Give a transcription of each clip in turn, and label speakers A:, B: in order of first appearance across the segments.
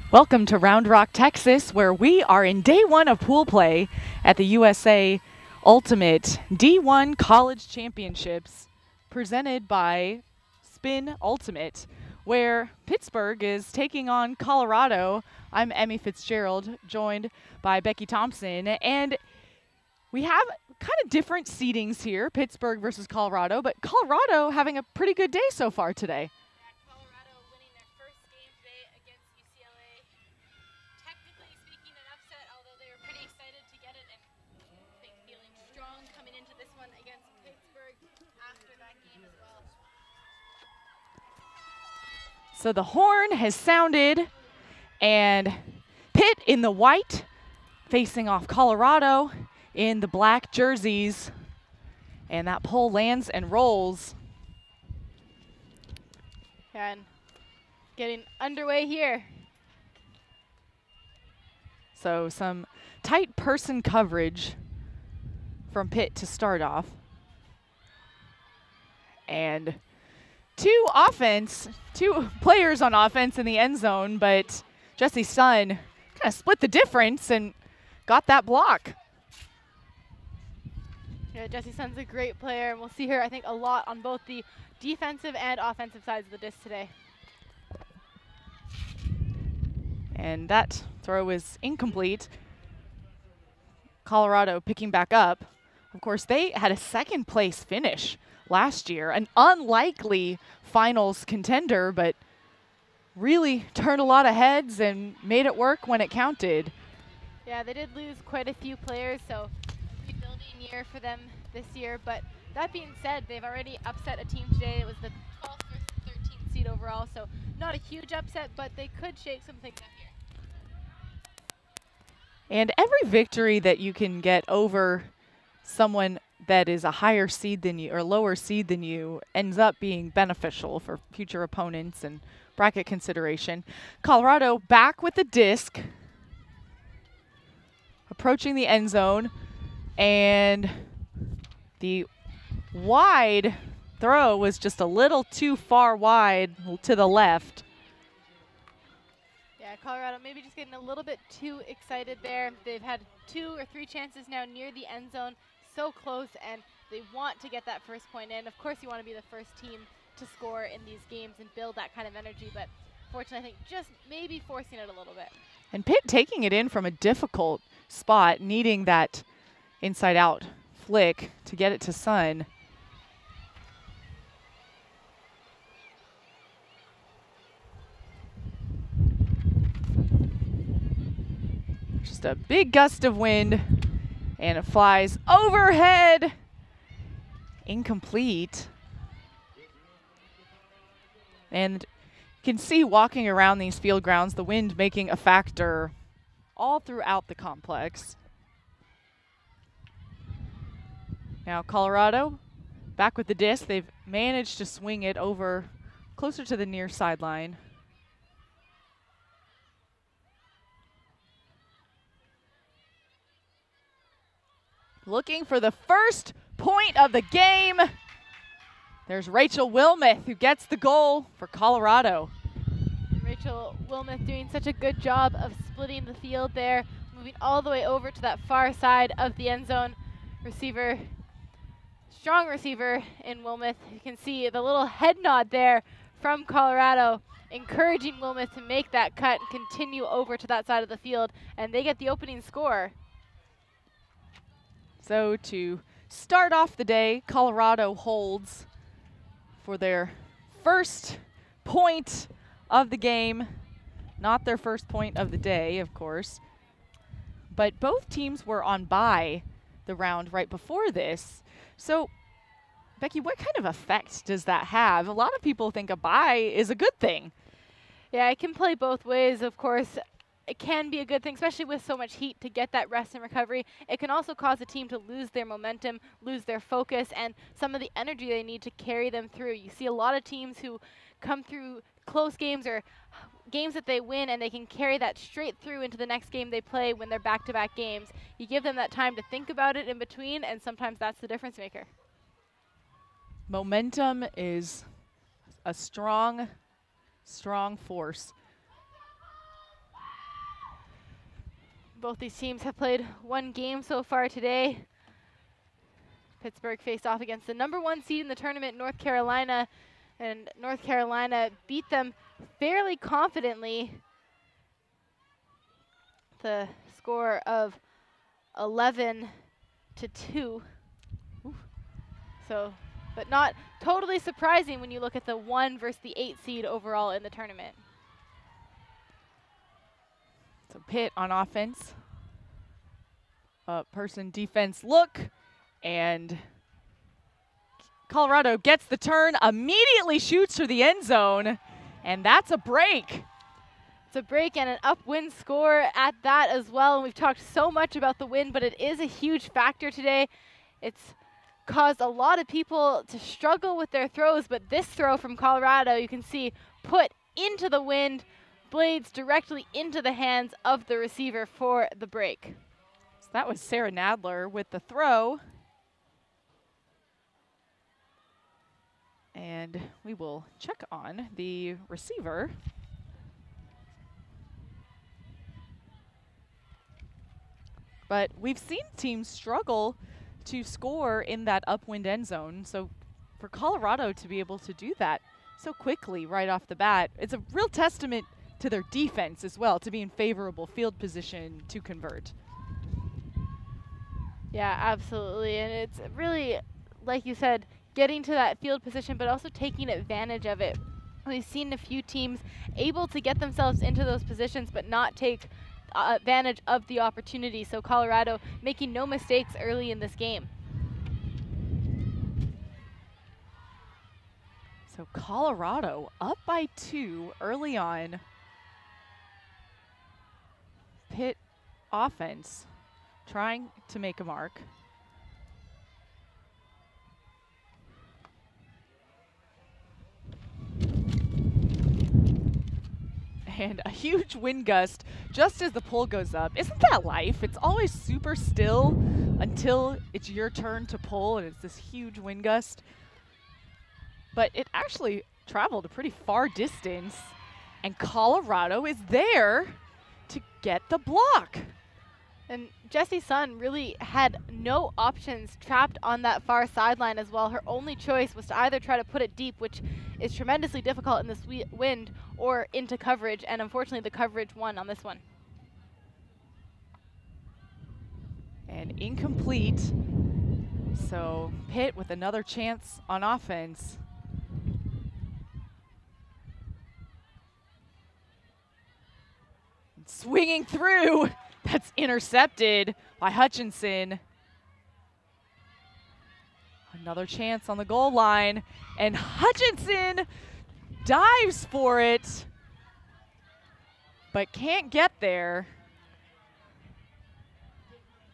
A: Welcome to Round Rock, Texas, where we are in day one of pool play at the USA Ultimate D1 College Championships presented by Spin Ultimate, where Pittsburgh is taking on Colorado. I'm Emmy Fitzgerald, joined by Becky Thompson, and we have kind of different seedings here, Pittsburgh versus Colorado, but Colorado having a pretty good day so far today.
B: Colorado winning their first game today against UCLA. Technically speaking, an upset, although they were pretty excited to get it and I think feeling strong coming into this one against Pittsburgh after that game as well.
A: So the horn has sounded, and Pitt in the white facing off Colorado in the black jerseys, and that pole lands and rolls.
B: And getting underway here.
A: So some tight person coverage from Pitt to start off. And two players on offense in the end zone, but Jesse Sun kind of split the difference and got that block.
B: Yeah, Jessie Sun's a great player, and we'll see her, I think, a lot on both the defensive and offensive sides of the disc today.
A: And that throw is incomplete. Colorado picking back up. Of course, they had a second place finish last year, an unlikely finals contender, but really turned a lot of heads and made it work when it counted.
B: Yeah, they did lose quite a few players, so rebuilding year for them this year. But that being said, they've already upset a team today. It was the 12th versus 13th seed overall, so not a huge upset, but they could shake some things up here.
A: And every victory that you can get over someone that is a higher seed than you or lower seed than you ends up being beneficial for future opponents and bracket consideration. Colorado back with the disc, approaching the end zone, and the wide throw was just a little too far wide to the left.
B: Yeah, Colorado maybe just getting a little bit too excited there. They've had 2 or 3 chances now near the end zone, so close, and they want to get that first point in. Of course, you want to be the first team to score in these games and build that kind of energy, but fortunately, I think just maybe forcing it a little bit.
A: And Pitt taking it in from a difficult spot, needing that inside-out flick to get it to Sun. Just a big gust of wind, and it flies overhead. Incomplete. And you can see walking around these field grounds, the wind making a factor all throughout the complex. Now Colorado back with the disc. They've managed to swing it over closer to the near sideline. Looking for the first point of the game. There's Rachel Wilmoth who gets the goal for Colorado.
B: Rachel Wilmoth doing such a good job of splitting the field there, moving all the way over to that far side of the end zone. Receiver, strong receiver in Wilmoth. You can see the little head nod there from Colorado, encouraging Wilmoth to make that cut and continue over to that side of the field, and they get the opening score.
A: So to start off the day, Colorado holds for their first point of the game. Not their first point of the day, of course. But both teams were on bye the round right before this. So, Becky, what kind of effect does that have? A lot of people think a bye is a good thing.
B: Yeah, it can play both ways, of course. It can be a good thing, especially with so much heat, to get that rest and recovery. It can also cause a team to lose their momentum, lose their focus, and some of the energy they need to carry them through. You see a lot of teams who come through close games or games that they win, and they can carry that straight through into the next game they play when they're back-to-back games. You give them that time to think about it in between, and sometimes that's the difference maker.
A: Momentum is a strong force.
B: Both these teams have played one game so far today. Pittsburgh faced off against the #1 seed in the tournament, North Carolina, and North Carolina beat them fairly confidently. The score of 11-2. So, but not totally surprising when you look at the 1 versus the 8 seed overall in the tournament.
A: So Pitt on offense. Person defense look, and Colorado gets the turn, immediately shoots for the end zone, and that's a break.
B: It's a break and an upwind score at that as well. And we've talked so much about the wind, but it is a huge factor today. It's caused a lot of people to struggle with their throws, but this throw from Colorado, you can see, put into the wind, blades directly into the hands of the receiver for the break.
A: So that was Sarah Nadler with the throw. And we will check on the receiver. But we've seen teams struggle to score in that upwind end zone. So for Colorado to be able to do that so quickly right off the bat, it's a real testament to their defense as well, to be in favorable field position to convert.
B: Yeah, absolutely. And it's really, like you said, getting to that field position, but also taking advantage of it. We've seen a few teams able to get themselves into those positions, but not take advantage of the opportunity. So Colorado making no mistakes early in this game.
A: So Colorado up by 2 early on. Pitt offense trying to make a mark. And a huge wind gust just as the pole goes up. Isn't that life? It's always super still until it's your turn to pull, and it's this huge wind gust. But it actually traveled a pretty far distance, and Colorado is there to get the block.
B: And Jessie Sun really had no options trapped on that far sideline as well. Her only choice was to either try to put it deep, which is tremendously difficult in this wind, or into coverage, and unfortunately the coverage won on this one.
A: And incomplete. So Pitt with another chance on offense. Swinging through. That's intercepted by Hutchinson. Another chance on the goal line, and Hutchinson dives for it, but can't get there.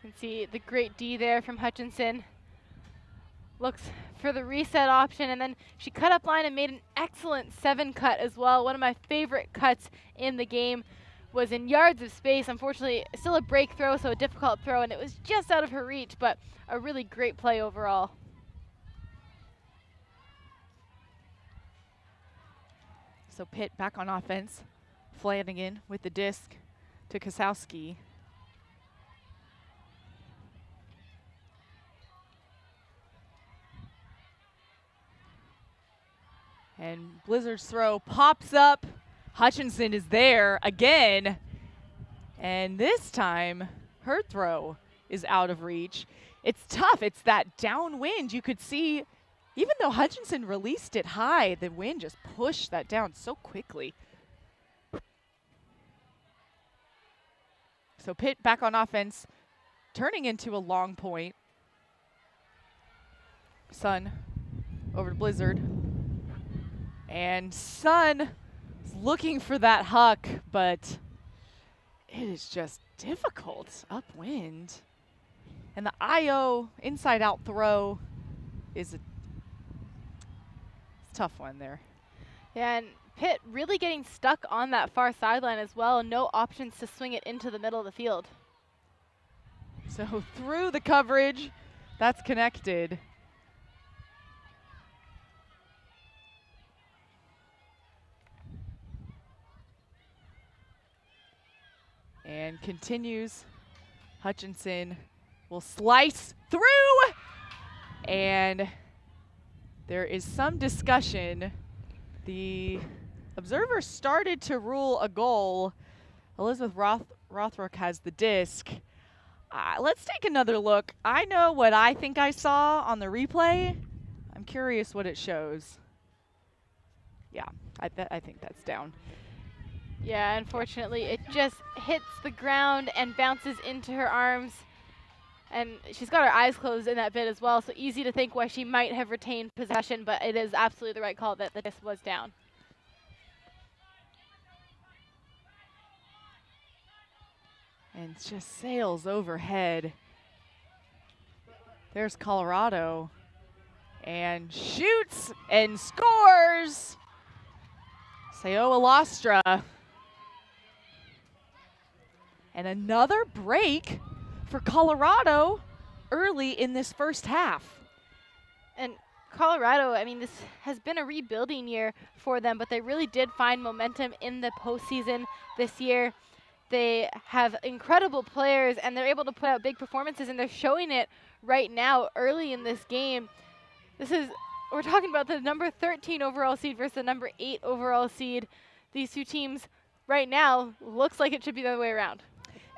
B: You can see the great D there from Hutchinson. Looks for the reset option, and then she cut up line and made an excellent 7 cut as well. One of my favorite cuts in the game. Was in yards of space. Unfortunately, still a break throw, so a difficult throw, and it was just out of her reach, but a really great play overall.
A: So Pitt back on offense. Flanagan with the disc to Kosowski. And Blizzard's throw pops up. Hutchinson is there again, and this time her throw is out of reach. It's tough. It's that downwind. You could see, even though Hutchinson released it high, the wind just pushed that down so quickly. So Pitt back on offense, turning into a long point. Sun over to Blizzard, and Sun looking for that huck, but it is just difficult upwind. And the IO inside out throw is a tough one there.
B: Yeah, and Pitt really getting stuck on that far sideline as well, and no options to swing it into the middle of the field.
A: So through the coverage, that's connected. And continues Hutchinson will slice through, and there is some discussion. The observer started to rule a goal. Elizabeth Rothrock has the disc. Let's take another look. I know what I think I saw on the replay. I'm curious what it shows. Yeah, I think that's down.
B: Yeah, unfortunately, it just hits the ground and bounces into her arms. And she's got her eyes closed in that bit as well, so easy to think why she might have retained possession, but it is absolutely the right call that the disc was down.
A: And just sails overhead. There's Colorado. And shoots and scores! Sayoa Lastra. And another break for Colorado early in this first half.
B: And Colorado, I mean, this has been a rebuilding year for them, but they really did find momentum in the postseason this year. They have incredible players, and they're able to put out big performances, and they're showing it right now early in this game. We're talking about the number 13 overall seed versus the number 8 overall seed. These two teams right now looks like it should be the other way around.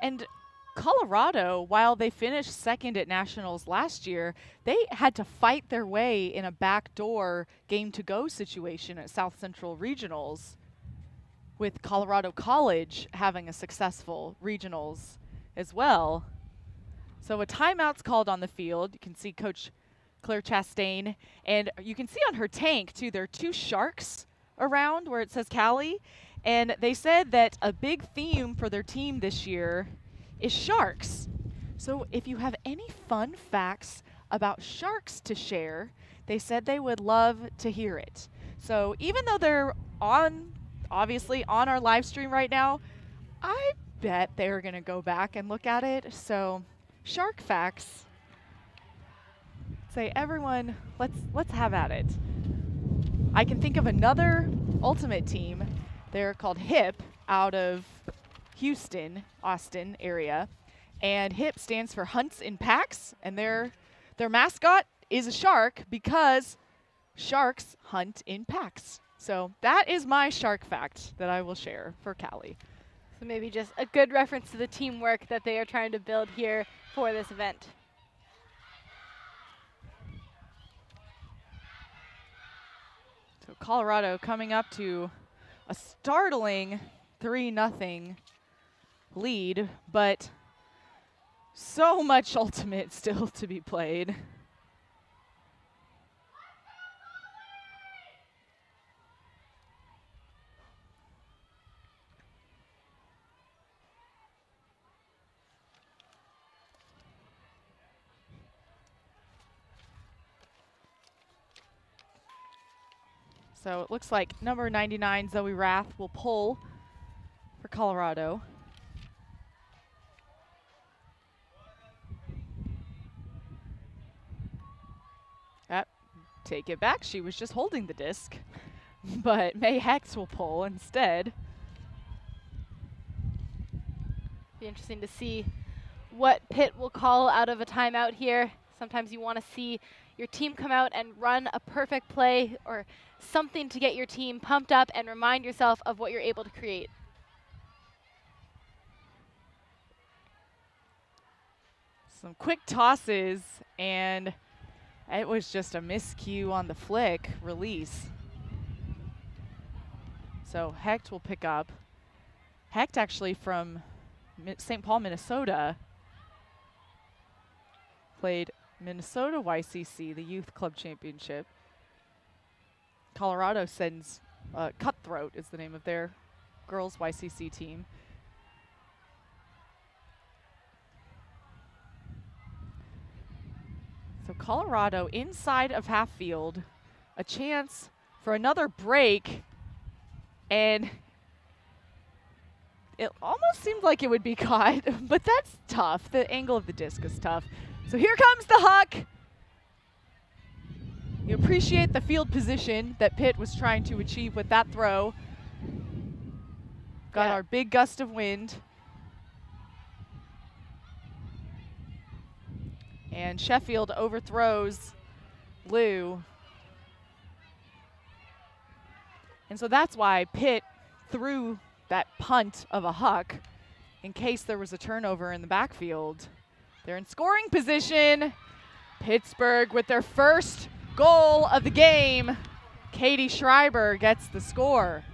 A: And Colorado, while they finished second at Nationals last year, they had to fight their way in a backdoor game-to-go situation at South Central Regionals, with Colorado College having a successful regionals as well. So a timeout's called on the field. You can see Coach Claire Chastain, and you can see on her tank too, there are 2 sharks around where it says Cali, and they said that a big theme for their team this year is sharks. So if you have any fun facts about sharks to share, they said they would love to hear it. So even though they're obviously on our live stream right now, I bet they're gonna go back and look at it. So shark facts. Say, everyone, let's have at it. I can think of another Ultimate team. They're called HIP, out of Houston, Austin area. And HIP stands for Hunts in Packs, and their mascot is a shark because sharks hunt in packs. So that is my shark fact that I will share for Cali.
B: So maybe just a good reference to the teamwork that they are trying to build here for this event.
A: So Colorado coming up to a startling 3-0 lead, but so much Ultimate still to be played. So it looks like number 99, Zoe Rath, will pull for Colorado. Take it back. She was just holding the disc. But May Hex will pull instead.
B: Be interesting to see what Pitt will call out of a timeout here. Sometimes you want to see your team come out and run a perfect play or something to get your team pumped up and remind yourself of what you're able to create.
A: Some quick tosses, and it was just a miscue on the flick release. So Hecht will pick up. Hecht actually from St. Paul, Minnesota. Played Minnesota YCC, the Youth Club Championship. Colorado sends, Cutthroat is the name of their girls YCC team. So Colorado inside of half field, a chance for another break, and it almost seemed like it would be caught, but that's tough. The angle of the disc is tough. So here comes the huck. You appreciate the field position that Pitt was trying to achieve with that throw. Got our big gust of wind. And Sheffield overthrows Lou. And so that's why Pitt threw that punt of a huck in case there was a turnover in the backfield. They're in scoring position. Pittsburgh with their first goal of the game. Katie Schreiber gets the score.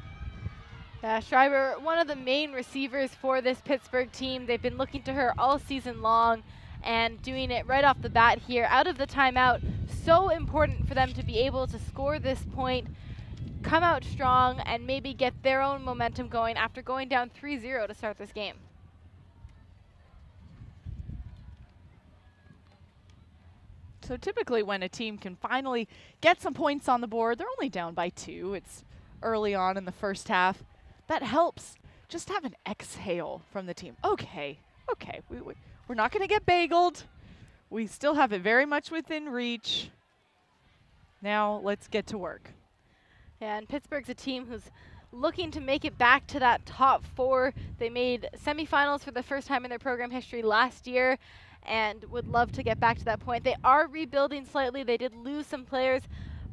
B: Yeah, Schreiber, one of the main receivers for this Pittsburgh team. They've been looking to her all season long and doing it right off the bat here out of the timeout. So important for them to be able to score this point, come out strong, and maybe get their own momentum going after going down 3-0 to start this game.
A: So typically when a team can finally get some points on the board, they're only down by 2. It's early on in the first half. That helps just have an exhale from the team. Okay, we're not going to get bageled. We still have it very much within reach. Now let's get to work.
B: Yeah, and Pittsburgh's a team who's looking to make it back to that top 4. They made semifinals for the first time in their program history last year and would love to get back to that point. They are rebuilding slightly. They did lose some players,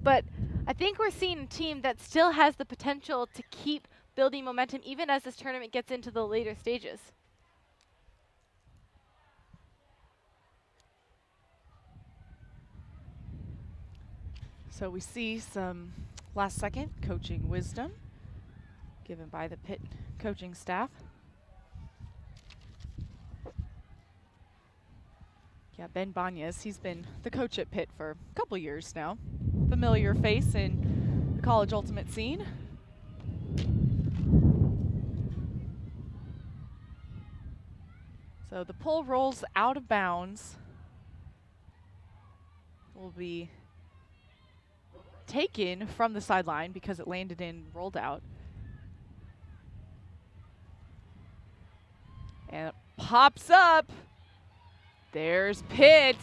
B: but I think we're seeing a team that still has the potential to keep building momentum even as this tournament gets into the later stages.
A: So we see some last-second coaching wisdom given by the Pitt coaching staff. Yeah, Ben Banyas, he's been the coach at Pitt for a couple years now. Familiar face in the college ultimate scene. So the pull rolls out of bounds. Will be taken from the sideline because it landed in, rolled out. And it pops up. There's Pitt.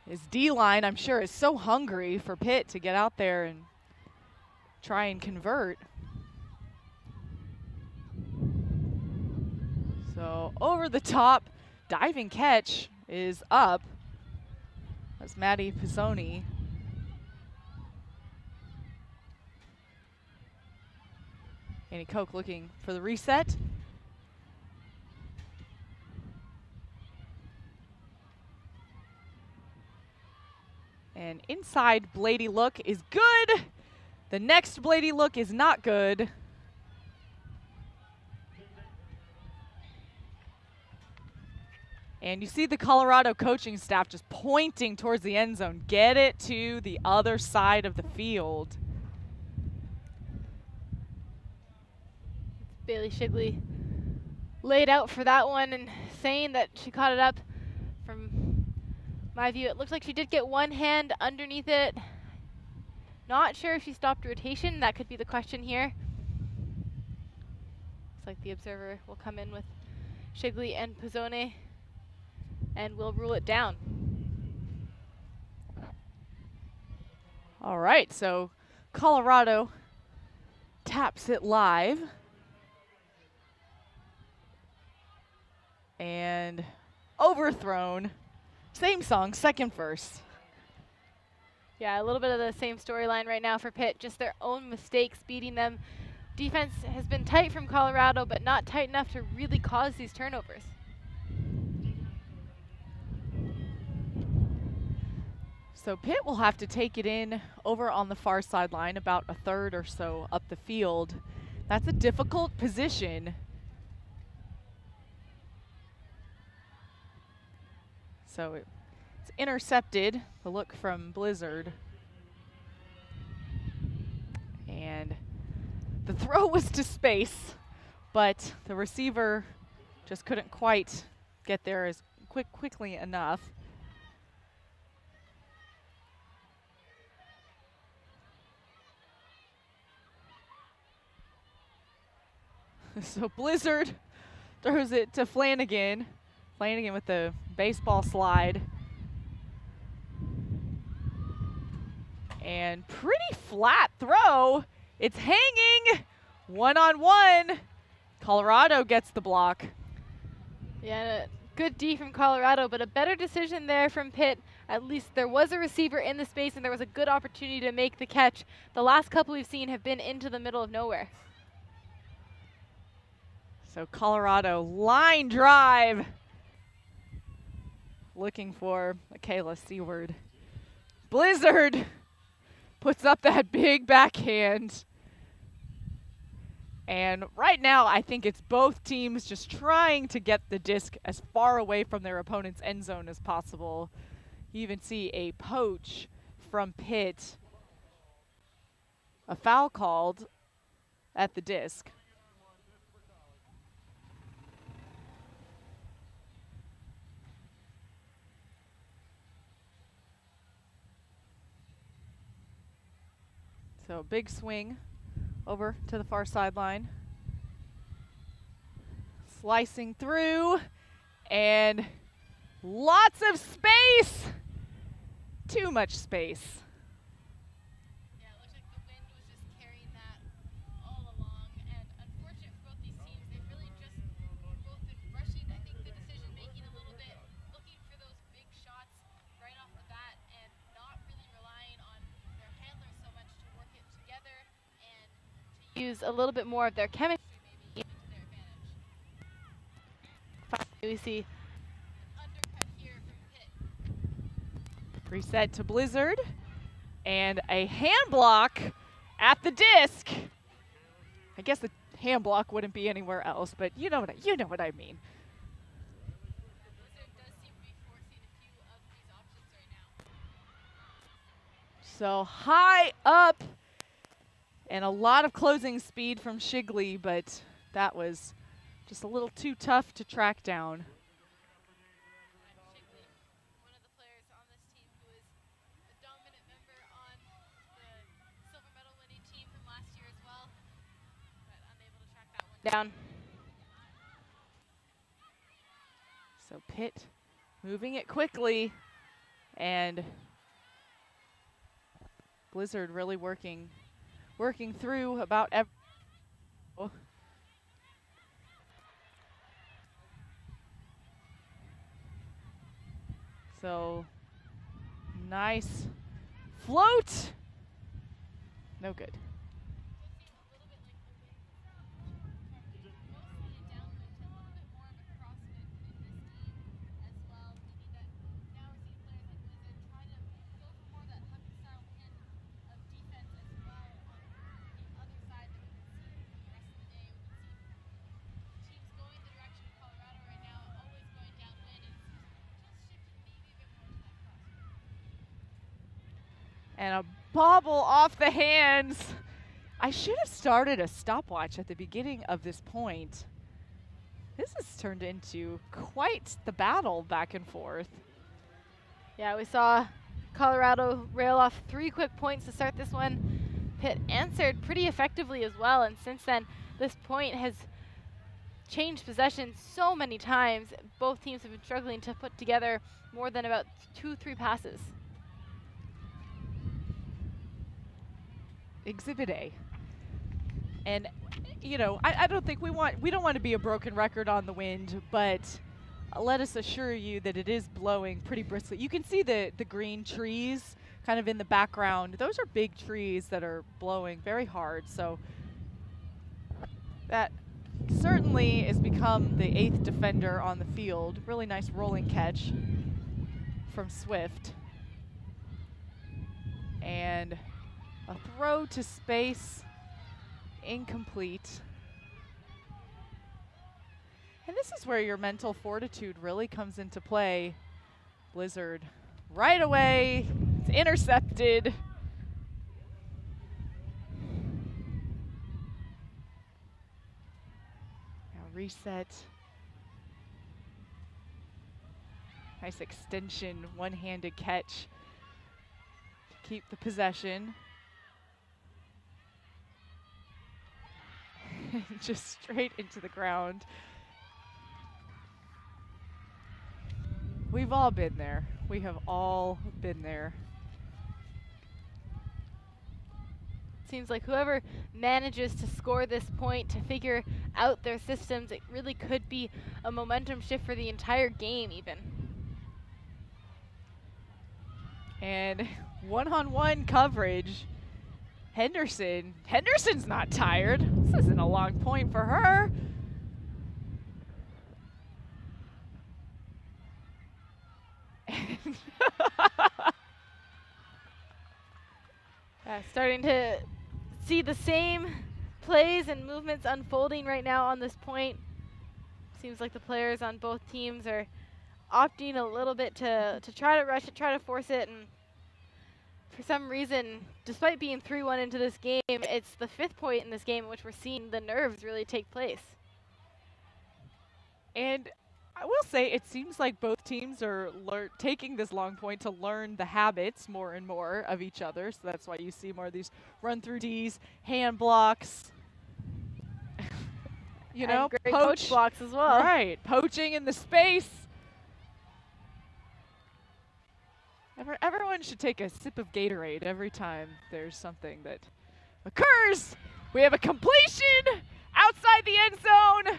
A: His D-line, I'm sure, is so hungry for Pitt to get out there and try and convert. So over the top, diving catch is up. That's Maddie Pizzoni. Annie Koch looking for the reset. And inside Blady look is good. The next Blady look is not good. And you see the Colorado coaching staff just pointing towards the end zone. Get it to the other side of the field.
B: Bailey Shigley laid out for that one and saying that she caught it up. From my view, it looks like she did get one hand underneath it. Not sure if she stopped rotation. That could be the question here. Looks like the observer will come in with Shigley and Pizzone and we'll rule it down.
A: All right, so Colorado taps it live. And overthrown. Same song, second verse.
B: Yeah, a little bit of the same storyline right now for Pitt, just their own mistakes beating them. Defense has been tight from Colorado, but not tight enough to really cause these turnovers.
A: So Pitt will have to take it in over on the far sideline, about a third or so up the field. That's a difficult position. So it's intercepted, the look from Blizzard. And the throw was to space, but the receiver just couldn't quite get there as quickly enough. So Blizzard throws it to Flanagan. Flanagan with the baseball slide. And pretty flat throw. It's hanging one-on-one. Colorado gets the block.
B: Yeah, Good D from Colorado, but a better decision there from Pitt. At least there was a receiver in the space and there was a good opportunity to make the catch. The last couple we've seen have been into the middle of nowhere.
A: So Colorado line drive. Looking for Michaela Seward. Blizzard puts up that big backhand. And right now, I think it's both teams just trying to get the disc as far away from their opponent's end zone as possible. You even see a poach from Pitt. A foul called at the disc. So big swing over to the far sideline. Slicing through, and lots of space. Too much space.
B: Yeah, it looks like the wind was just carrying that all along, and unfortunate for both these teams, they've really just both been rushing, I think, the decision making a little bit, looking for those big shots right off the bat, and not really relying on their handlers so much to work it together and to use a little bit more of their chemistry maybe even to their advantage. Finally, we see an undercut here from Pitt.
A: Reset to Blizzard, and a hand block at the disc. I guess the hand block wouldn't be anywhere else, but you know what I mean.
B: Blizzard does seem to be forcing a few of these options right now.
A: So high up, and a lot of closing speed from Shigley, but that was just a little too tough to track down.
B: Shigley, one of the players on this team who is a dominant member on the silver medal winning team from last year as well, but unable to track that one down.
A: So Pitt moving it quickly, and Blizzard really working through about every. Oh. So nice float. No good. And a bobble off the hands. I should have started a stopwatch at the beginning of this point. This has turned into quite the battle back and forth.
B: Yeah, we saw Colorado rail off 3 quick points to start this one. Pitt answered pretty effectively as well, and since then, this point has changed possession so many times. Both teams have been struggling to put together more than about 2-3 passes.
A: Exhibit A. And you know, I don't think we don't want to be a broken record on the wind, but let us assure you that it is blowing pretty briskly. You can see the green trees kind of in the background. Those are big trees that are blowing very hard, so that certainly has become the 8th defender on the field. Really nice rolling catch from Swift. And a throw to space, incomplete. And this is where your mental fortitude really comes into play. Blizzard right away, it's intercepted. Now reset. Nice extension, one-handed catch to keep the possession. Just straight into the ground. We've all been there. We have all been there.
B: seems like whoever manages to score this point to figure out their systems, it really could be a momentum shift for the entire game even.
A: And one-on-one coverage. Henderson's not tired. This isn't a long point for her.
B: Starting to see the same plays and movements unfolding right now on this point. Seems like the players on both teams are opting a little bit to try to rush it, try to force it, and for some reason, despite being 3-1 into this game, it's the 5th point in this game in which we're seeing the nerves really take place.
A: And I will say it seems like both teams are taking this long point to learn the habits more and more of each other. So that's why you see more of these run-through Ds, hand blocks, you know,
B: great poach blocks as well.
A: Right, poaching in the space. Everyone should take a sip of Gatorade every time there's something that occurs. We have a completion outside the end zone.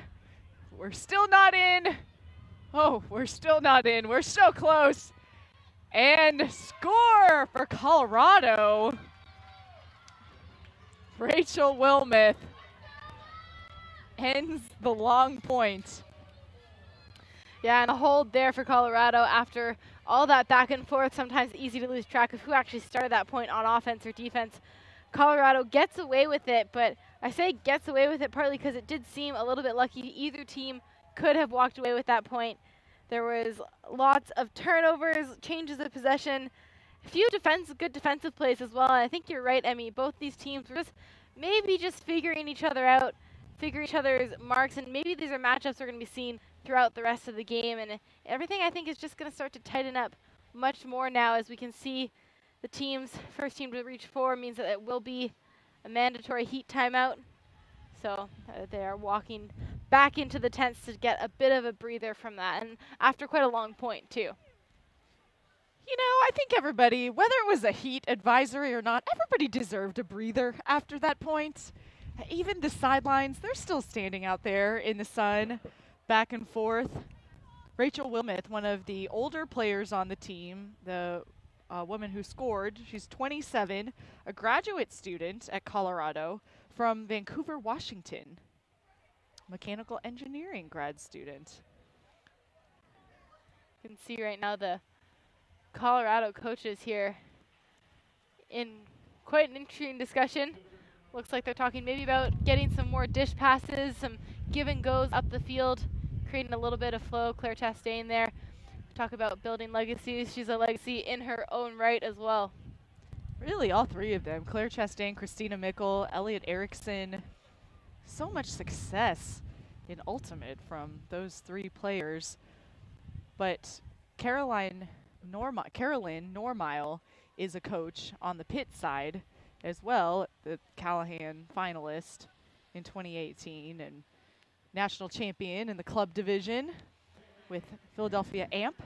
A: We're still not in. Oh, we're still not in. We're so close. And score for Colorado. Rachel Wilmoth ends the long point.
B: Yeah, and a hold there for Colorado after all that back and forth. Sometimes easy to lose track of who actually started that point on offense or defense. Colorado gets away with it, but I say gets away with it partly because it did seem a little bit lucky. Either team could have walked away with that point. There was lots of turnovers, changes of possession, a few good defensive plays as well. And I think you're right, Emmy. Both these teams were just figuring each other out, figuring each other's marks, and maybe these are matchups we're going to be seeing throughout the rest of the game. And everything, I think, is just going to start to tighten up much more now as we can see the first team to reach 4 means that it will be a mandatory heat timeout. So they are walking back into the tents to get a bit of a breather from that, and after quite a long point, too.
A: You know, I think everybody, whether it was a heat advisory or not, everybody deserved a breather after that point. Even the sidelines, they're still standing out there in the sun, back and forth. Rachel Wilmoth, one of the older players on the team, the woman who scored, she's 27, a graduate student at Colorado from Vancouver, Washington. Mechanical engineering grad student.
B: You can see right now the Colorado coaches here in quite an interesting discussion. Looks like they're talking maybe about getting some more dish passes, some give and goes up the field, creating a little bit of flow. Claire Chastain there. Talk about building legacies. She's a legacy in her own right as well.
A: Really, all three of them. Claire Chastain, Christina Mickle, Elliot Erickson. So much success in Ultimate from those three players. But Carolyn Normile is a coach on the Pitt side as well, the Callahan finalist in 2018 and national champion in the club division with Philadelphia Amp.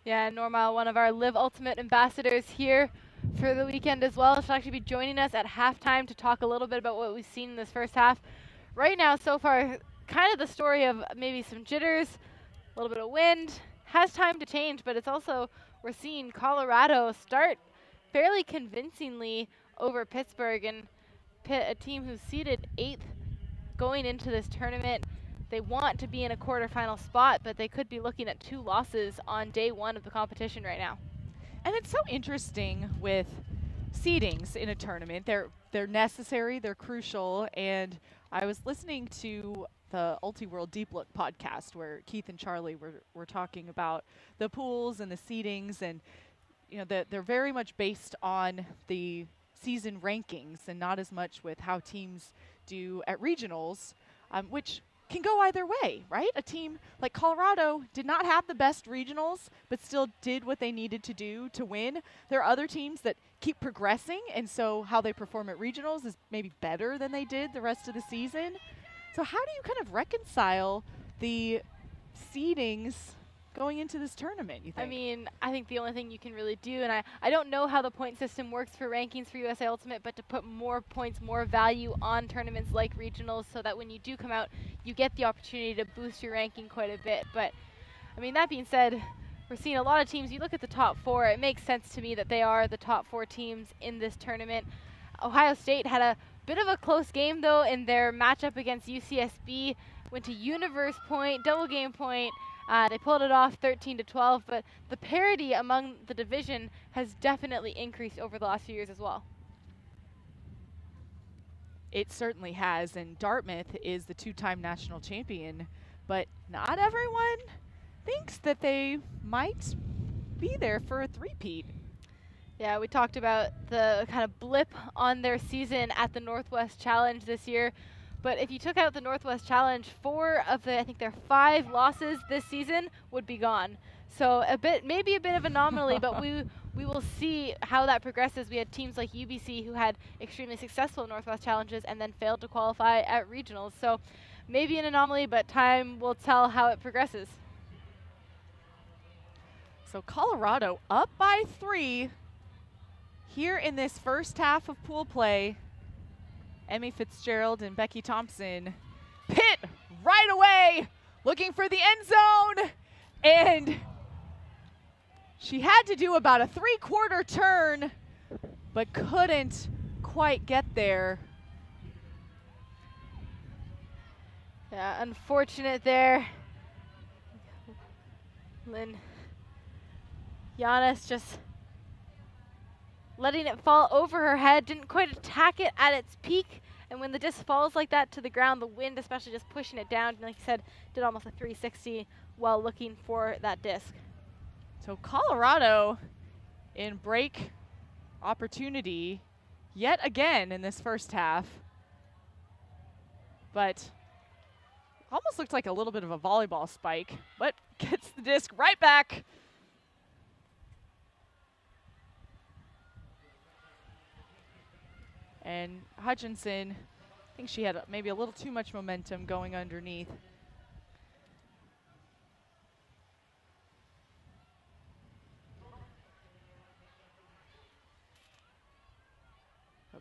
B: Yeah, Normile, one of our Live Ultimate ambassadors here for the weekend as well. She'll actually be joining us at halftime to talk a little bit about what we've seen in this first half. Right now, so far, kind of the story of maybe some jitters, a little bit of wind. Has time to change, but it's also, we're seeing Colorado start fairly convincingly over Pittsburgh, and Pitt, a team who's seeded 8th going into this tournament. They want to be in a quarterfinal spot, but they could be looking at 2 losses on day 1 of the competition right now.
A: And it's so interesting with seedings in a tournament. They're necessary, they're crucial, and I was listening to the Ulti-World Deep Look podcast where Keith and Charlie were talking about the pools and the seedings, and you know they're very much based on the season rankings and not as much with how teams do at regionals, which can go either way, right? A team like Colorado did not have the best regionals, but still did what they needed to do to win. There are other teams that keep progressing, and so how they perform at regionals is maybe better than they did the rest of the season. So how do you kind of reconcile the seedings going into this tournament, you think?
B: I mean, I think the only thing you can really do, and I don't know how the point system works for rankings for USA Ultimate, but to put more points, more value on tournaments like regionals so that when you do come out, you get the opportunity to boost your ranking quite a bit. But, I mean, that being said, we're seeing a lot of teams. You look at the top 4, it makes sense to me that they are the top 4 teams in this tournament. Ohio State had a bit of a close game, though, in their matchup against UCSB. Went to universe point, double game point. They pulled it off 13-12, but the parity among the division has definitely increased over the last few years as well.
A: It certainly has, and Dartmouth is the 2-time national champion, but not everyone thinks that they might be there for a three-peat.
B: Yeah, we talked about the kind of blip on their season at the Northwest Challenge this year. But if you took out the Northwest Challenge, 4 of the, I think their 5 losses this season would be gone. So maybe a bit of an anomaly, but we will see how that progresses. We had teams like UBC who had extremely successful Northwest Challenges and then failed to qualify at regionals. So maybe an anomaly, but time will tell how it progresses.
A: So Colorado up by 3 here in this first half of pool play. Emmy Fitzgerald and Becky Thompson pit right away, looking for the end zone, and she had to do about a 3/4 turn, but couldn't quite get there.
B: Yeah, unfortunate there. Lynn Giannis just letting it fall over her head, didn't quite attack it at its peak, and when the disc falls like that to the ground, the wind especially just pushing it down, like you said, did almost a 360 while looking for that disc.
A: So Colorado in break opportunity yet again in this first half, but almost looked like a little bit of a volleyball spike, but gets the disc right back. And Hutchinson, I think she had maybe a little too much momentum going underneath.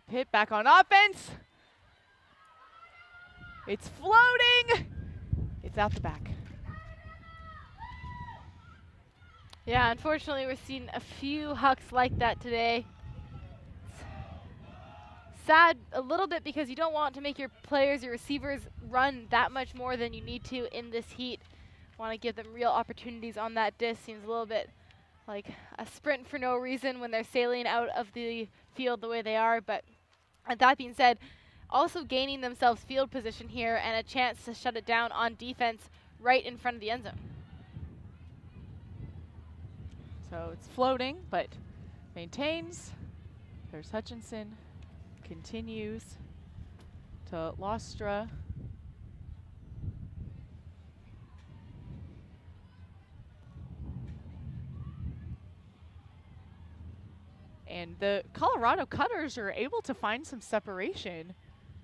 A: Pitt back on offense. It's floating. It's out the back.
B: Yeah, unfortunately we're seeing a few hucks like that today. Sad a little bit because you don't want to make your players, your receivers, run that much more than you need to in this heat. Want to give them real opportunities on that disc. Seems a little bit like a sprint for no reason when they're sailing out of the field the way they are. But that being said, also gaining themselves field position here and a chance to shut it down on defense right in front of the end zone.
A: So it's floating, but maintains. There's Hutchinson. Continues to Lostra. And the Colorado cutters are able to find some separation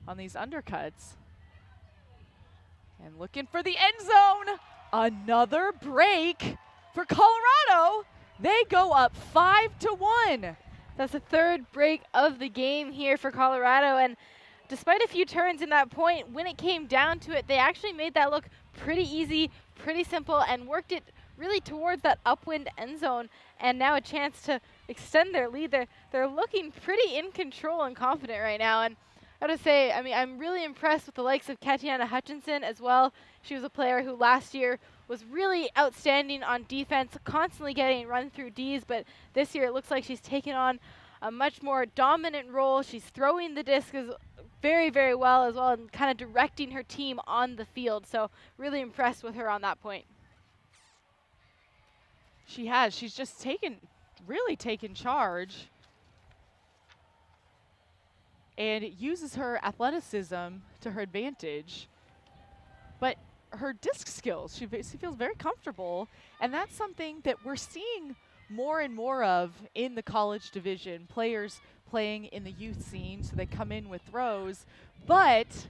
A: on these undercuts. And looking for the end zone. Another break for Colorado. They go up 5-1.
B: That's the third break of the game here for Colorado, and despite a few turns in that point, when it came down to it, they actually made that look pretty easy, pretty simple, and worked it really towards that upwind end zone, and now a chance to extend their lead. They're looking pretty in control and confident right now, and I gotta say, I mean, I'm really impressed with the likes of Katiana Hutchinson as well. She was a player who last year was really outstanding on defense, constantly getting run through Ds, but this year it looks like she's taken on a much more dominant role. She's throwing the disc very, very well as well and kind of directing her team on the field. So really impressed with her on that point.
A: She has. She's just really taken charge. And it uses her athleticism to her advantage. But her disc skills, she feels very comfortable, and that's something that we're seeing more and more of in the college division. Players playing in the youth scene, so they come in with throws, but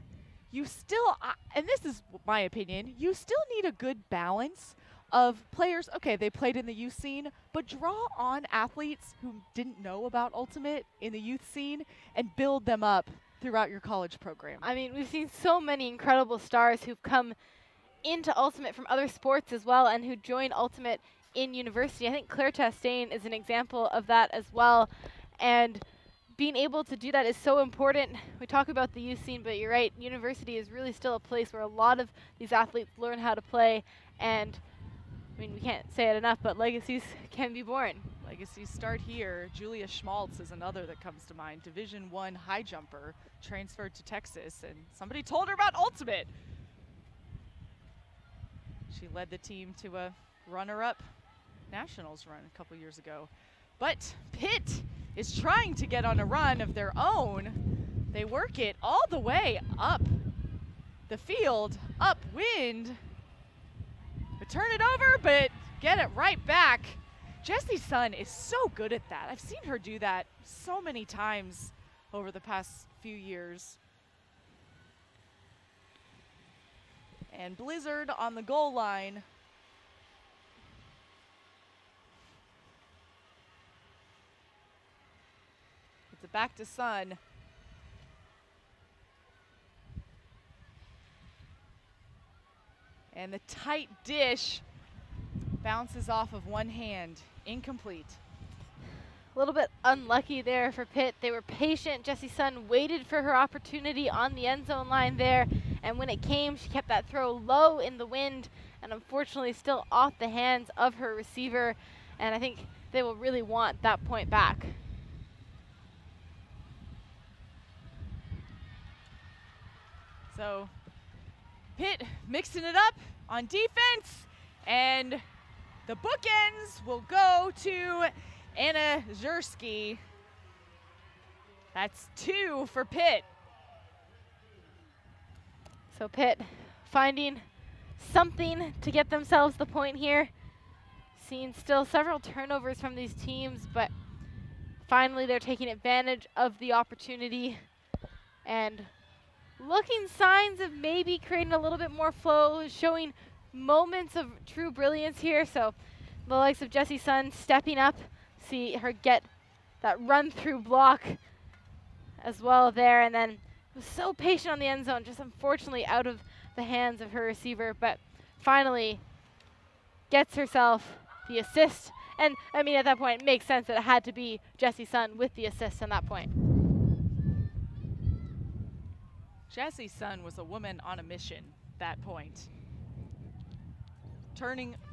A: you still, and this is my opinion, you still need a good balance of players, okay, they played in the youth scene, but draw on athletes who didn't know about Ultimate in the youth scene and build them up throughout your college program.
B: I mean, we've seen so many incredible stars who've come into Ultimate from other sports as well and who joined Ultimate in university. I think Claire Chastain is an example of that as well. And being able to do that is so important. We talk about the youth scene, but you're right, university is really still a place where a lot of these athletes learn how to play. And I mean, we can't say it enough, but legacies can be born.
A: Legacies start here. Julia Schmaltz is another that comes to mind. Division I high jumper, transferred to Texas, and somebody told her about Ultimate. She led the team to a runner-up nationals run a couple years ago. But Pitt is trying to get on a run of their own. They work it all the way up the field, upwind. But turn it over, but get it right back. Jessie Sun is so good at that. I've seen her do that so many times over the past few years. And Blizzard on the goal line. It's a back to Sun. And the tight dish bounces off of one hand, incomplete.
B: A little bit unlucky there for Pitt. They were patient. Jessie Sun waited for her opportunity on the end zone line there, and when it came, she kept that throw low in the wind, and unfortunately still off the hands of her receiver, and I think they will really want that point back.
A: So Pitt mixing it up on defense, and the bookends will go to Anna Zhersky. That's 2 for Pitt.
B: So Pitt finding something to get themselves the point here. Seeing still several turnovers from these teams, but finally they're taking advantage of the opportunity and looking signs of maybe creating a little bit more flow, showing moments of true brilliance here. So the likes of Jessie Sun stepping up, see her get that run through block as well there, and then was so patient on the end zone, just unfortunately out of the hands of her receiver, but finally gets herself the assist. And I mean, at that point, it makes sense that it had to be Jessie Sun with the assist on that point.
A: Jessie Sun was a woman on a mission that point.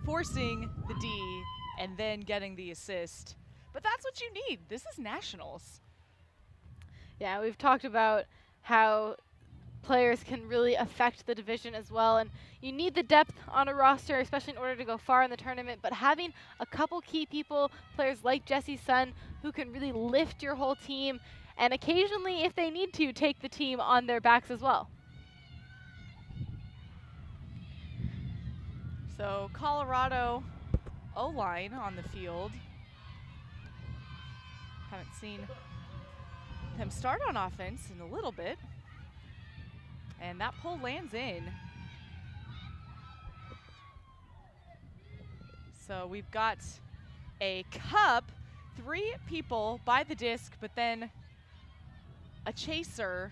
A: Forcing the D and then getting the assist. But that's what you need. This is nationals.
B: Yeah, we've talked about how players can really affect the division as well, and you need the depth on a roster, especially in order to go far in the tournament, but having a couple key people, players like Jessie Sun, who can really lift your whole team, and occasionally, if they need to, take the team on their backs as well.
A: So Colorado O-line on the field. Haven't seen them start on offense in a little bit. And that pull lands in. So we've got a cup, 3 people by the disc, but then a chaser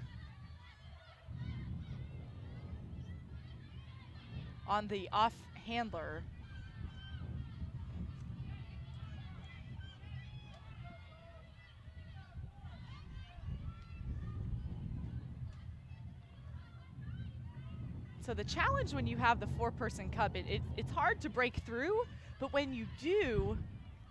A: on the off handler. So the challenge when you have the 4-person cup, it's hard to break through, but when you do,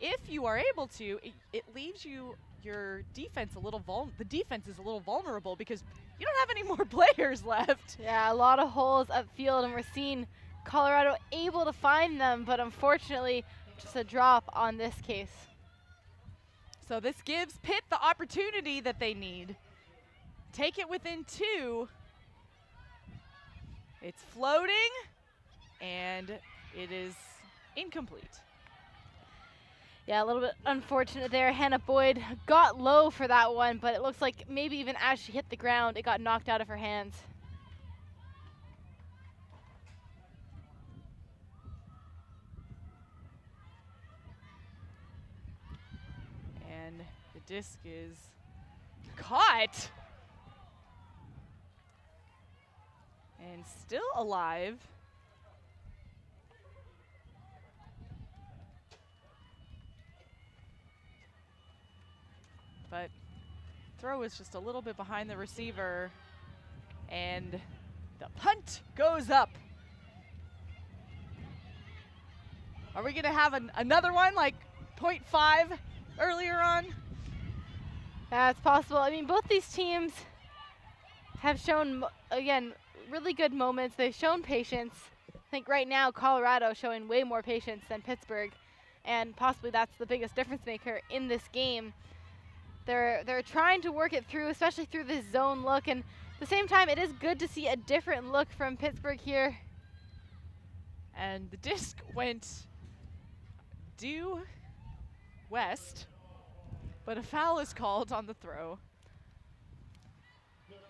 A: if you are able to, it leaves your defense a little the defense is a little vulnerable because you don't have any more players left.
B: Yeah, a lot of holes upfield, and we're seeing Colorado able to find them, but unfortunately, just a drop on this case.
A: So this gives Pitt the opportunity that they need. Take it within 2. It's floating, and it is incomplete.
B: Yeah, a little bit unfortunate there. Hannah Boyd got low for that one, but it looks like maybe even as she hit the ground, it got knocked out of her hands.
A: disc is caught. And still alive. But throw is just a little bit behind the receiver. And the punt goes up. Are we going to have another one like 0.5 earlier on?
B: That's possible. I mean, both these teams have shown, again, really good moments. They've shown patience. I think right now Colorado showing way more patience than Pittsburgh, and possibly that's the biggest difference maker in this game. They're trying to work it through, especially through this zone look, and at the same time, it is good to see a different look from Pittsburgh here.
A: And the disc went due west, but a foul is called on the throw.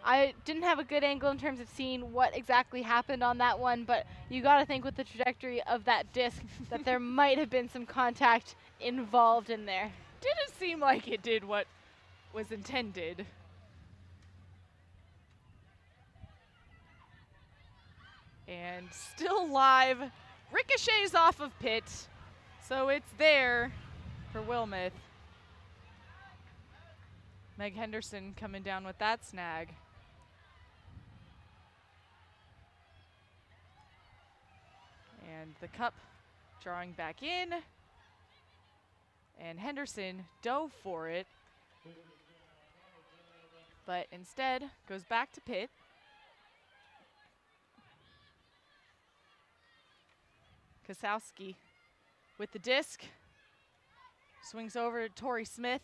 B: I didn't have a good angle in terms of seeing what exactly happened on that one, but you got to think with the trajectory of that disc that there might have been some contact involved in there.
A: Didn't seem like it did what was intended. And still live, ricochets off of Pitt, so it's there for Wilmeth. Meg Henderson coming down with that snag. And the cup drawing back in. And Henderson dove for it, but instead goes back to Pitt. Kosowski with the disc. Swings over to Tori Smith.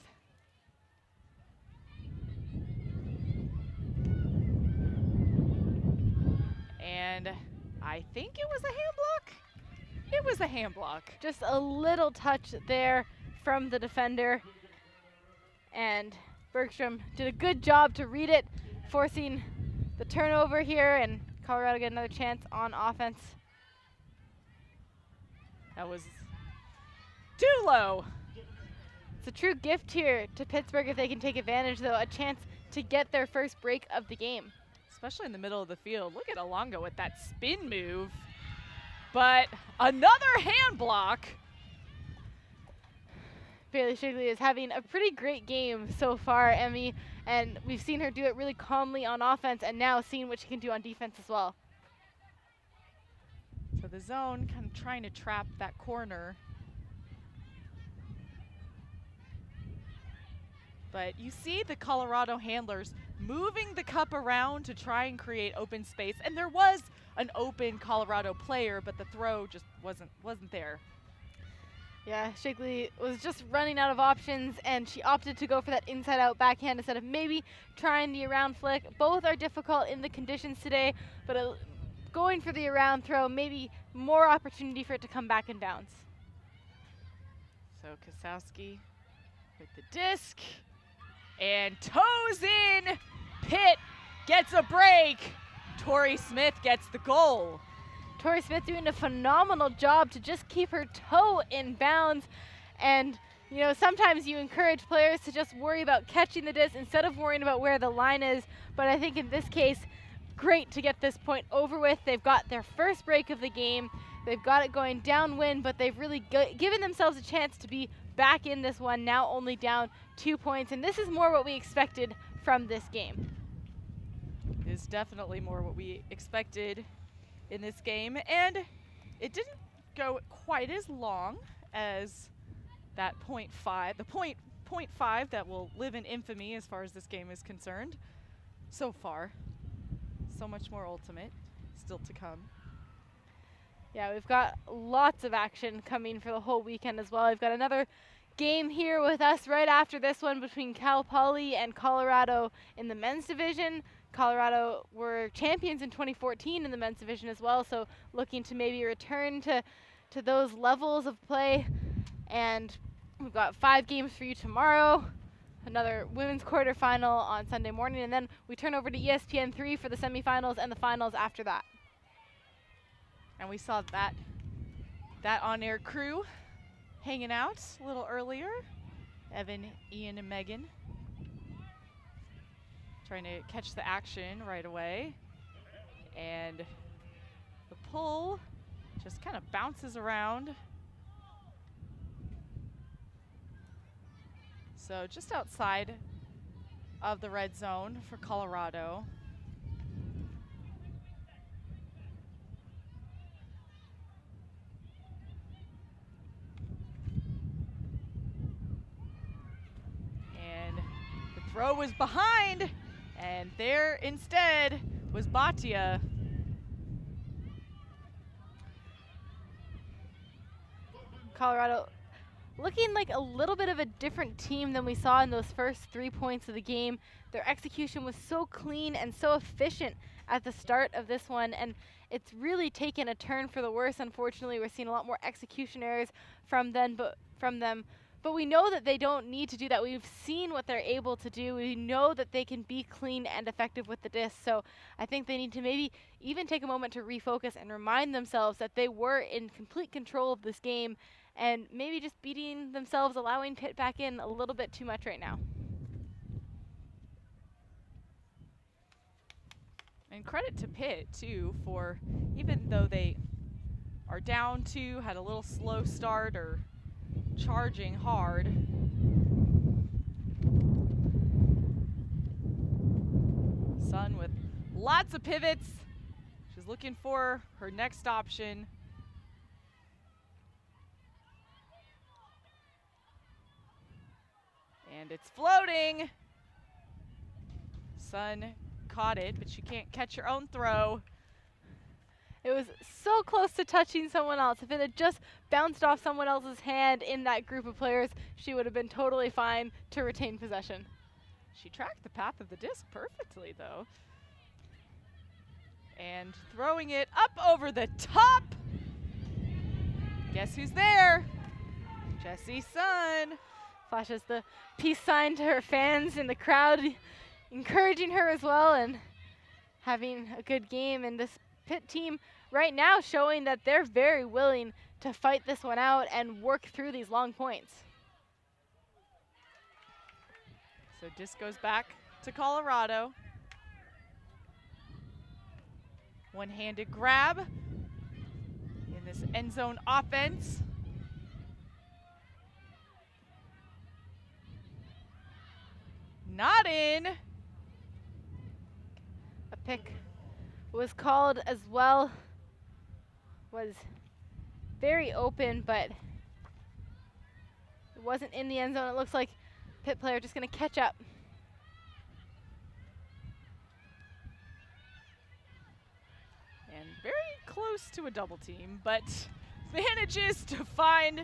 A: And I think it was a hand block. It was a hand block.
B: Just a little touch there from the defender. And Bergstrom did a good job to read it, forcing the turnover here, and Colorado get another chance on offense.
A: That was too low.
B: It's a true gift here to Pittsburgh if they can take advantage, though, a chance to get their first break of the game.
A: Especially in the middle of the field. Look at Alongo with that spin move. But another hand block.
B: Bailey Shigley is having a pretty great game so far, Emmy, and we've seen her do it really calmly on offense and now seeing what she can do on defense as well.
A: So the zone kind of trying to trap that corner. But you see the Colorado handlers moving the cup around to try and create open space. And there was an open Colorado player, but the throw just wasn't there.
B: Yeah, Shigley was just running out of options, and she opted to go for that inside-out backhand instead of maybe trying the around flick. Both are difficult in the conditions today, but going for the around throw, maybe more opportunity for it to come back in bounds.
A: So Kosowski with the disc, and toes in. Pitt gets a break. Tori Smith gets the goal.
B: Tori Smith doing a phenomenal job to just keep her toe in bounds. And, you know, sometimes you encourage players to just worry about catching the disc instead of worrying about where the line is. But I think in this case, great to get this point over with. They've got their first break of the game. They've got it going downwind, but they've really given themselves a chance to be back in this one, now only down 2 points. And this is more what we expected from this game.
A: It is definitely more what we expected in this game, and it didn't go quite as long as that 0.5, the 0.5 that will live in infamy as far as this game is concerned. So far, so much more ultimate still to come.
B: Yeah, we've got lots of action coming for the whole weekend as well. We've got another game here with us right after this one between Cal Poly and Colorado in the men's division. Colorado were champions in 2014 in the men's division as well, so looking to maybe return to those levels of play. And we've got 5 games for you tomorrow, another women's quarterfinal on Sunday morning, and then we turn over to ESPN3 for the semifinals and the finals after that.
A: And we saw that on-air crew hanging out a little earlier. Evan, Ian, and Megan trying to catch the action right away. And the pull just kind of bounces around. So just outside of the red zone for Colorado. And the throw was behind, and there instead was Batia.
B: Colorado looking like a little bit of a different team than we saw in those first 3 points of the game. Their execution was so clean and so efficient at the start of this one, and it's really taken a turn for the worse. Unfortunately, we're seeing a lot more execution errors from them, but we know that they don't need to do that. We've seen what they're able to do. We know that they can be clean and effective with the disc. So I think they need to maybe even take a moment to refocus and remind themselves that they were in complete control of this game, and maybe just beating themselves, allowing Pitt back in a little bit too much right now.
A: And credit to Pitt, too, for even though they are down 2, had a little slow start, or charging hard. Sun with lots of pivots. She's looking for her next option. And it's floating. Sun caught it, but she can't catch her own throw.
B: It was so close to touching someone else. If it had just bounced off someone else's hand in that group of players, she would have been totally fine to retain possession.
A: She tracked the path of the disc perfectly, though. And throwing it up over the top. Guess who's there? Jessie Sun.
B: Flashes the peace sign to her fans in the crowd, encouraging her as well and having a good game. And this Pitt team right now showing that they're very willing to fight this one out and work through these long points.
A: So disc goes back to Colorado. One-handed grab in this end zone offense. Not in.
B: A pick was called as well. Was very open, but it wasn't in the end zone. It looks like Pitt player just going to catch up.
A: And very close to a double team, but manages to find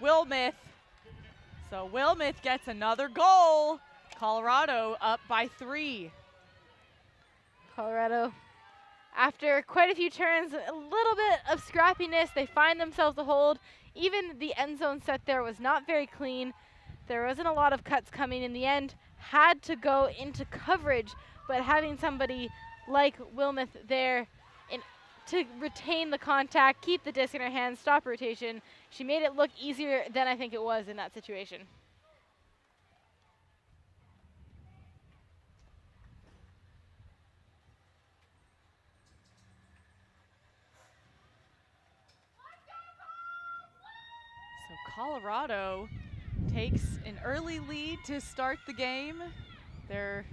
A: Wilmoth. So Wilmoth gets another goal. Colorado up by 3.
B: Colorado, after quite a few turns, a little bit of scrappiness, they find themselves a hold. Even the end zone set there was not very clean. There wasn't a lot of cuts coming in the end. Had to go into coverage, but having somebody like Wilmoth there to retain the contact, keep the disc in her hand, stop rotation, she made it look easier than I think it was in that situation.
A: Colorado takes an early lead to start the game. There are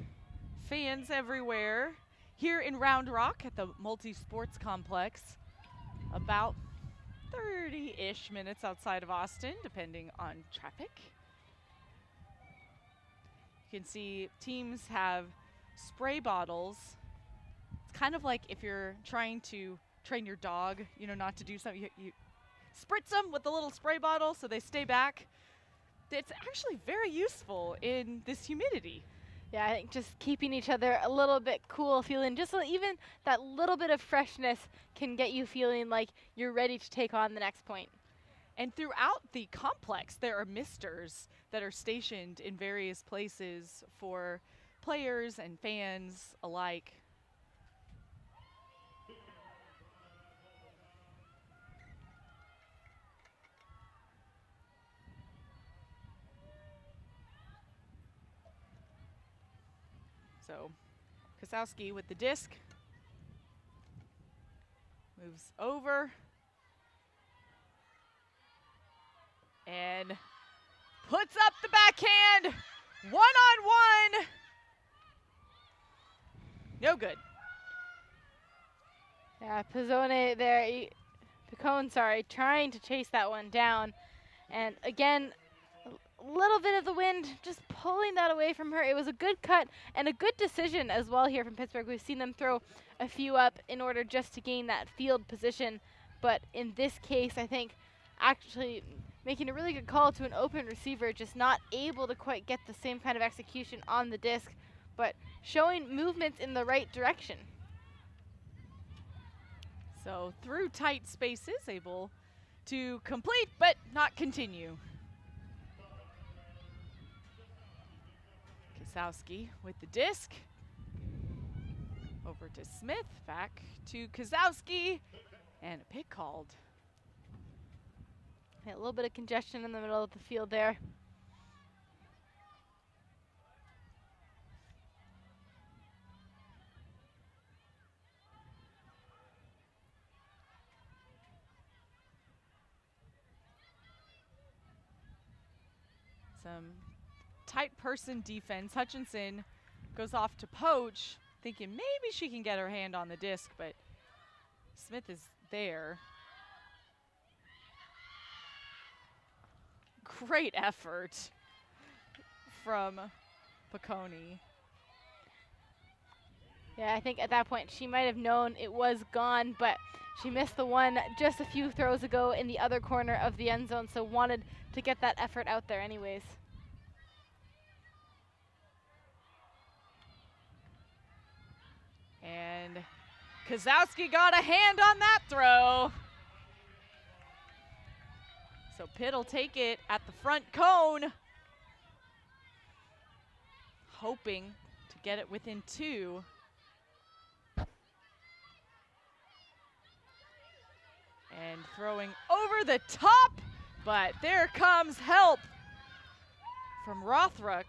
A: fans everywhere here in Round Rock at the Multi-Sports Complex, about 30-ish minutes outside of Austin, depending on traffic. You can see teams have spray bottles. It's kind of like if you're trying to train your dog, you know, not to do something, you spritz them with a little spray bottle so they stay back. It's actually very useful in this humidity.
B: Yeah, I think just keeping each other a little bit cool, feeling just even that little bit of freshness can get you feeling like you're ready to take on the next point.
A: And throughout the complex, there are misters that are stationed in various places for players and fans alike. So Kosowski with the disc. Moves over. And puts up the backhand. One-on-one. No good.
B: Yeah, Pizzone there, Picone, sorry, trying to chase that one down. And again, a little bit of the wind just pulling that away from her. It was a good cut and a good decision as well here from Pittsburgh. We've seen them throw a few up in order just to gain that field position. But in this case, I think actually making a really good call to an open receiver, just not able to quite get the same kind of execution on the disc, but showing movements in the right direction.
A: So through tight spaces, able to complete but not continue. Kosowski with the disc. Over to Smith, back to Kosowski, and a pick called.
B: Yeah, a little bit of congestion in the middle of the field there.
A: Some tight person defense. Hutchinson goes off to poach, thinking maybe she can get her hand on the disc, but Smith is there. Great effort from Picone.
B: Yeah, I think at that point she might have known it was gone, but she missed the one just a few throws ago in the other corner of the end zone, so wanted to get that effort out there anyways.
A: And Kosowski got a hand on that throw. So Pitt will take it at the front cone, hoping to get it within 2. And throwing over the top, but there comes help from Rothruck.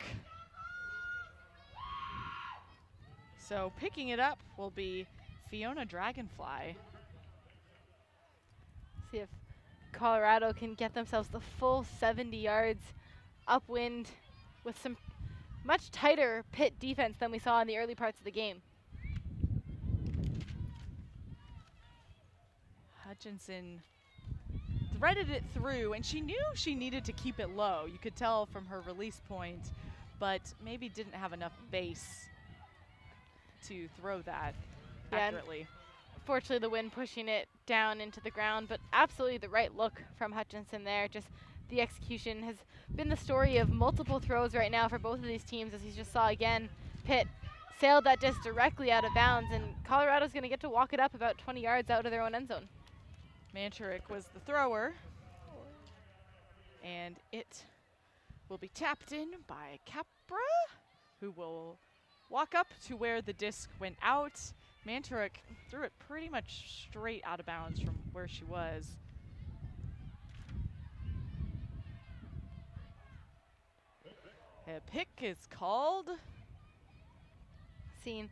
A: So picking it up will be Fiona Dragonfly.
B: See if Colorado can get themselves the full 70 yards upwind with some much tighter Pitt defense than we saw in the early parts of the game.
A: Hutchinson threaded it through, and she knew she needed to keep it low. You could tell from her release point, but maybe didn't have enough base to throw that accurately.
B: Fortunately, the wind pushing it down into the ground, but absolutely the right look from Hutchinson there. Just the execution has been the story of multiple throws right now for both of these teams, as you just saw again. Pitt sailed that disc directly out of bounds, and Colorado's going to get to walk it up about 20 yards out of their own end zone.
A: Manturek was the thrower, and it will be tapped in by Capra, who will walk up to where the disc went out. Manturek threw it pretty much straight out of bounds from where she was. A pick is called.
B: Seen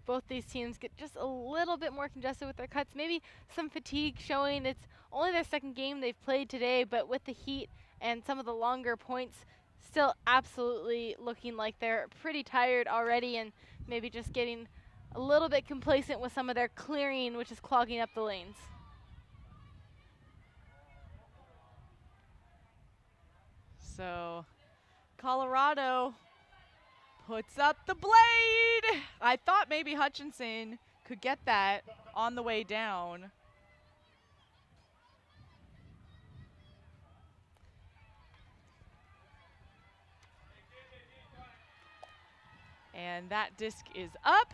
B: both these teams get just a little bit more congested with their cuts. Maybe some fatigue showing. It's only their second game they've played today, but with the heat and some of the longer points, still absolutely looking like they're pretty tired already, and maybe just getting a little bit complacent with some of their clearing, which is clogging up the lanes.
A: So Colorado puts up the blade. I thought maybe Hutchinson could get that on the way down. And that disc is up.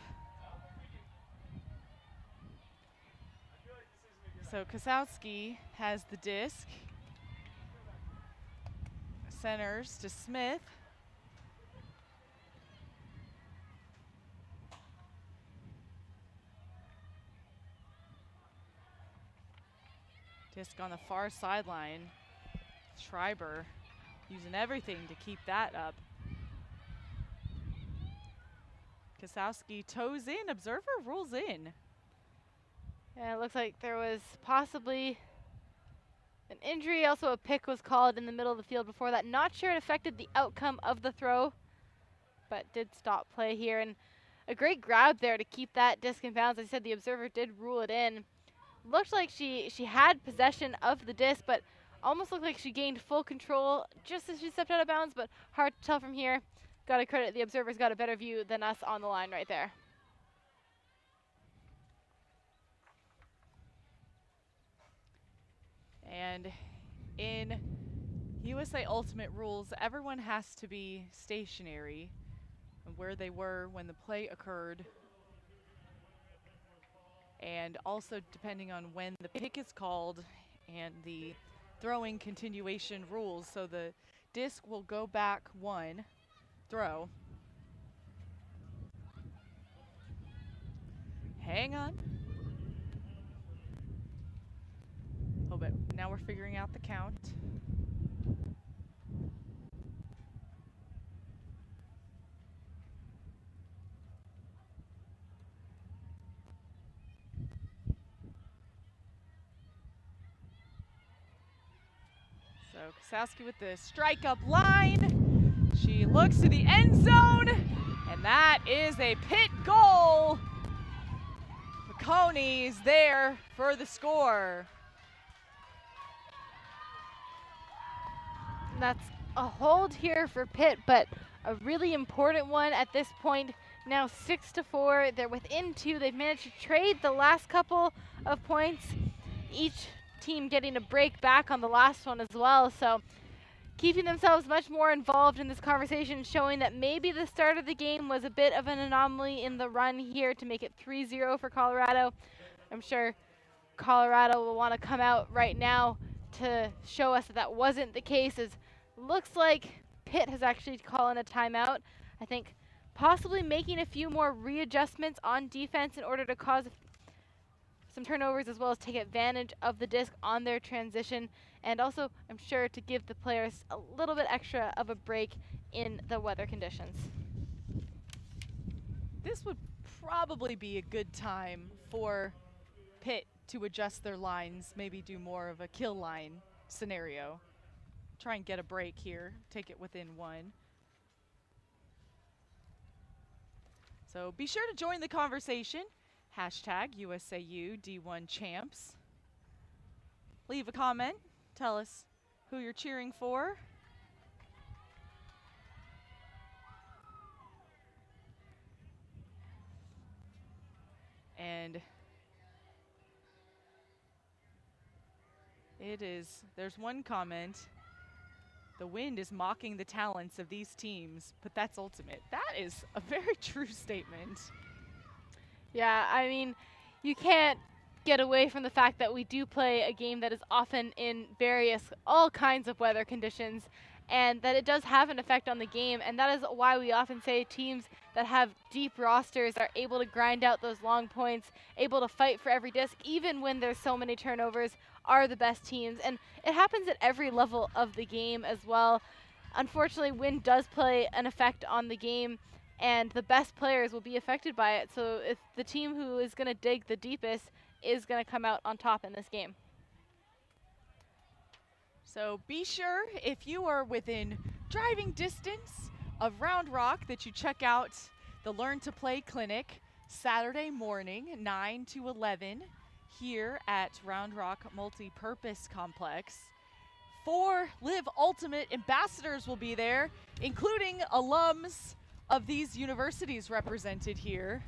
A: So Kosowski has the disc. Centers to Smith. Disc on the far sideline. Schreiber using everything to keep that up. Kosowski toes in, observer rules in.
B: Yeah, it looks like there was possibly an injury. Also, a pick was called in the middle of the field before that. Not sure it affected the outcome of the throw, but did stop play here. And a great grab there to keep that disc in bounds. As I said, the observer did rule it in. Looked like she had possession of the disc, but almost looked like she gained full control just as she stepped out of bounds, but hard to tell from here. Got to credit the observer's got a better view than us on the line right there.
A: And in USA Ultimate rules, everyone has to be stationary where they were when the play occurred. And also depending on when the pick is called and the throwing continuation rules. So the disc will go back one throw. Hang on. Oh, but now we're figuring out the count. So Kosowski with the strike up line. She looks to the end zone, and that is a Pitt goal. McConey is there for the score.
B: That's a hold here for Pitt, but a really important one at this point. Now 6-4, they're within 2. They've managed to trade the last couple of points, each team getting a break back on the last one as well. So keeping themselves much more involved in this conversation, showing that maybe the start of the game was a bit of an anomaly in the run here to make it 3-0 for Colorado. I'm sure Colorado will want to come out right now to show us that that wasn't the case. As looks like Pitt has actually called in a timeout. I think possibly making a few more readjustments on defense in order to cause some turnovers, as well as take advantage of the disc on their transition, and also I'm sure to give the players a little bit extra of a break in the weather conditions.
A: This would probably be a good time for Pitt to adjust their lines, maybe do more of a kill line scenario. Try and get a break here, take it within 1. So be sure to join the conversation. Hashtag USAU D1 Champs. Leave a comment. Tell us who you're cheering for. And there's one comment. The wind is mocking the talents of these teams, but that's ultimate. That is a very true statement.
B: Yeah, I mean, you can't get away from the fact that we do play a game that is often in all kinds of weather conditions, and that it does have an effect on the game, and that is why we often say teams that have deep rosters are able to grind out those long points, able to fight for every disc, even when there's so many turnovers, are the best teams. And it happens at every level of the game as well. Unfortunately, wind does play an effect on the game, and the best players will be affected by it. So if the team who is going to dig the deepest is going to come out on top in this game.
A: So be sure, if you are within driving distance of Round Rock, that you check out the Learn to Play Clinic Saturday morning, 9 to 11, here at Round Rock Multi-Purpose Complex. 4 Live Ultimate ambassadors will be there, including alums of these universities represented here.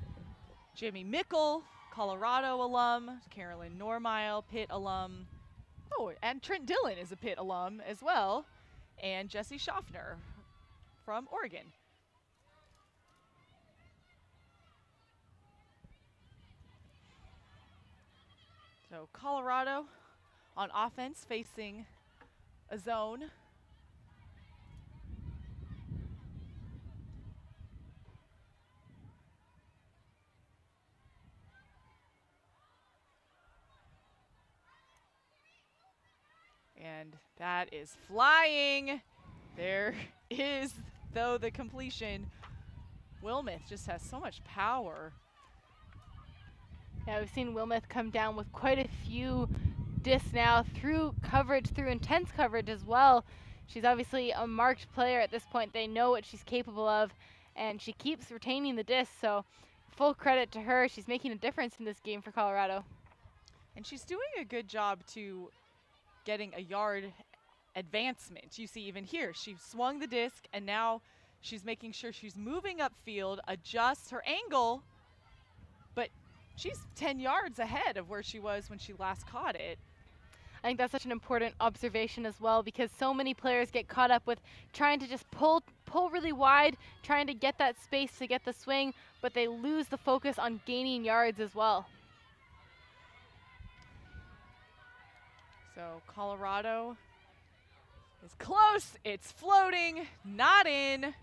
A: Jimmy Mickle, Colorado alum, Carolyn Normile, Pitt alum. Oh, and Trent Dillon is a Pitt alum as well, and Jesse Schaffner from Oregon. So Colorado on offense facing a zone. And that is flying. There is, though, the completion Wilmoth just has so much power.
B: Yeah, we've seen Wilmoth come down with quite a few discs now through coverage, through intense coverage as well. She's obviously a marked player at this point. They know what she's capable of, and she keeps retaining the disc, so full credit to her. She's making a difference in this game for Colorado.
A: And she's doing a good job to getting a yard advancement. You see even here, she swung the disc, and now she's making sure she's moving upfield, adjusts her angle, but she's 10 yards ahead of where she was when she last caught it.
B: I think that's such an important observation as well, because so many players get caught up with trying to just pull really wide, trying to get that space to get the swing, but they lose the focus on gaining yards as well.
A: So Colorado is close. It's floating, not in.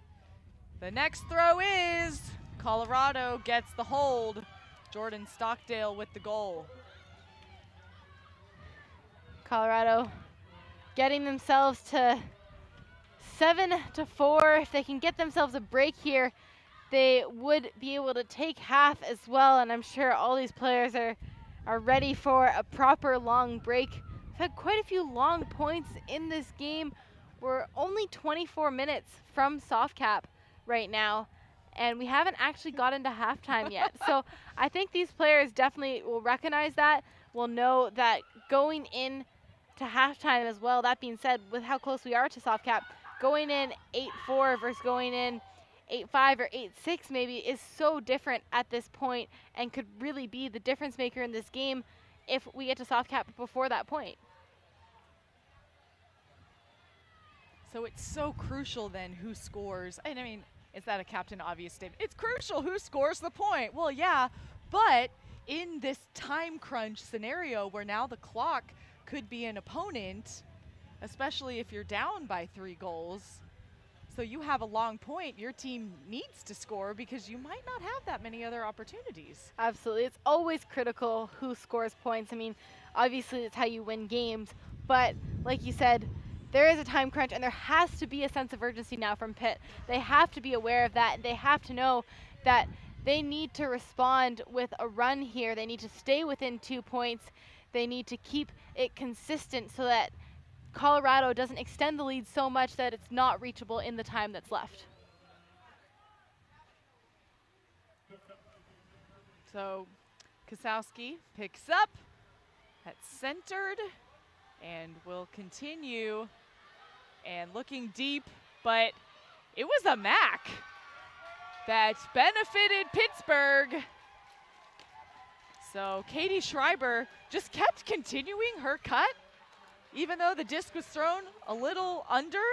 A: The next throw is Colorado gets the hold. Jordan Stockdale with the goal.
B: Colorado getting themselves to 7-4. If they can get themselves a break here, they would be able to take half as well, and I'm sure all these players are ready for a proper long break. We've had quite a few long points in this game. We're only 24 minutes from soft cap right now, and we haven't actually got into halftime yet. So I think these players definitely will recognize that, will know that going in to halftime as well. That being said, with how close we are to soft cap, going in 8-4 versus going in 8-5 or 8-6 maybe is so different at this point, and could really be the difference maker in this game if we get to soft cap before that point.
A: So it's so crucial then who scores. And I mean, is that a Captain Obvious statement? It's crucial who scores the point. Well, yeah, but in this time crunch scenario where now the clock could be an opponent, especially if you're down by 3 goals, so you have a long point, your team needs to score because you might not have that many other opportunities.
B: Absolutely. It's always critical who scores points. I mean, obviously it's how you win games, but like you said, there is a time crunch, and there has to be a sense of urgency now from Pitt. They have to be aware of that, and they have to know that they need to respond with a run here. They need to stay within 2 points. They need to keep it consistent so that Colorado doesn't extend the lead so much that it's not reachable in the time that's left.
A: So Kosowski picks up, that's centered, and will continue, and looking deep, but it was a MAC that benefited Pittsburgh. So Katie Schreiber just kept continuing her cut, even though the disc was thrown a little under.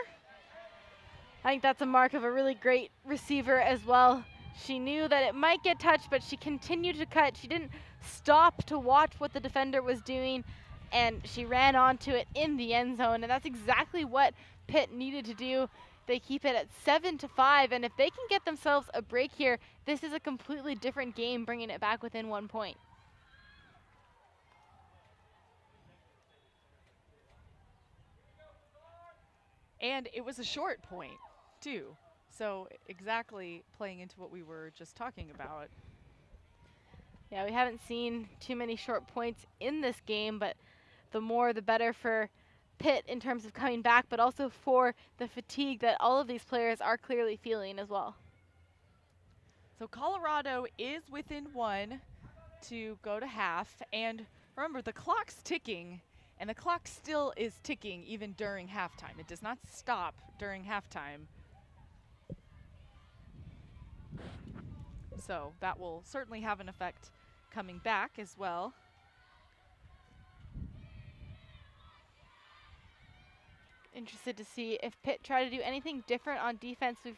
B: I think that's a mark of a really great receiver as well. She knew that it might get touched, but she continued to cut. She didn't stop to watch what the defender was doing, and she ran onto it in the end zone, and that's exactly what Pitt needed to do. They keep it at 7-5, and if they can get themselves a break here, this is a completely different game, bringing it back within 1 point.
A: And it was a short point, too. So exactly playing into what we were just talking about.
B: Yeah, we haven't seen too many short points in this game, but the more the better for Pitt in terms of coming back, but also for the fatigue that all of these players are clearly feeling as well.
A: So Colorado is within 1 to go to half, and remember, the clock's ticking, and the clock still is ticking even during halftime. It does not stop during halftime. So that will certainly have an effect coming back as well.
B: Interested to see if Pitt try to do anything different on defense. We've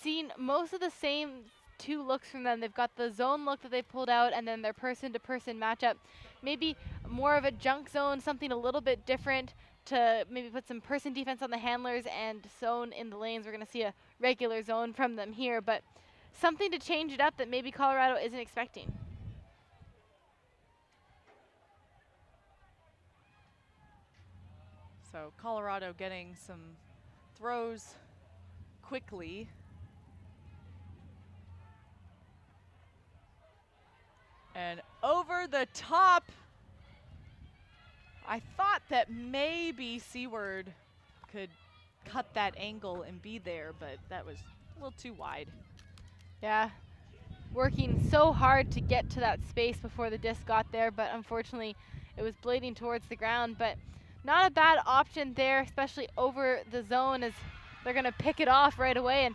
B: seen most of the same 2 looks from them. They've got the zone look that they pulled out, and then their person-to-person matchup. Maybe more of a junk zone, something a little bit different to maybe put some person defense on the handlers and zone in the lanes. We're going to see a regular zone from them here, but something to change it up that maybe Colorado isn't expecting.
A: So Colorado getting some throws quickly. over the top. I thought that maybe Seward could cut that angle and be there, but that was a little too wide.
B: Yeah, working so hard to get to that space before the disc got there, but unfortunately it was blading towards the ground. But not a bad option there, especially over the zone, as they're going to pick it off right away. And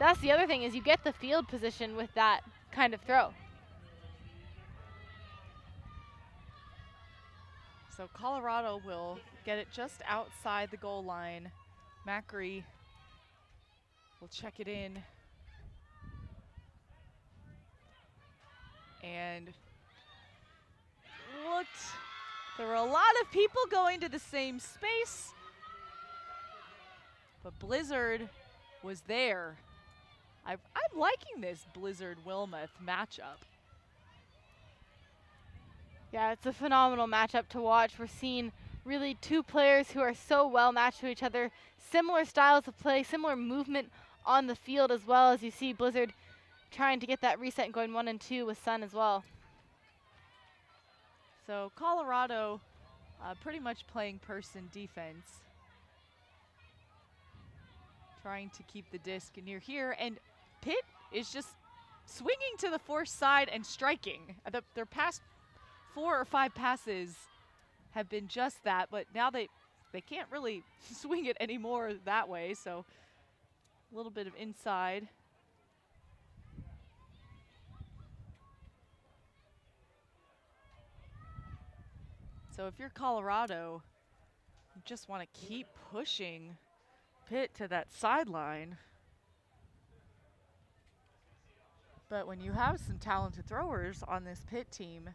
B: that's the other thing, is you get the field position with that kind of throw.
A: So Colorado will get it just outside the goal line. Macri will check it in. And looked, there were a lot of people going to the same space, but Blizzard was there. I'm liking this Blizzard-Wilmoth matchup.
B: Yeah, it's a phenomenal matchup to watch. We're seeing really two players who are so well matched to each other, similar styles of play, similar movement on the field, as well as you see Blizzard trying to get that reset and going 1 and 2 with Sun as well.
A: So Colorado pretty much playing person defense, trying to keep the disc near here, and Pitt is just swinging to the forced side and striking. Their past 4 or 5 passes have been just that, but now they can't really swing it anymore that way, so a little bit of inside. So if you're Colorado, you just want to keep pushing Pitt to that sideline. But when you have some talented throwers on this Pitt team,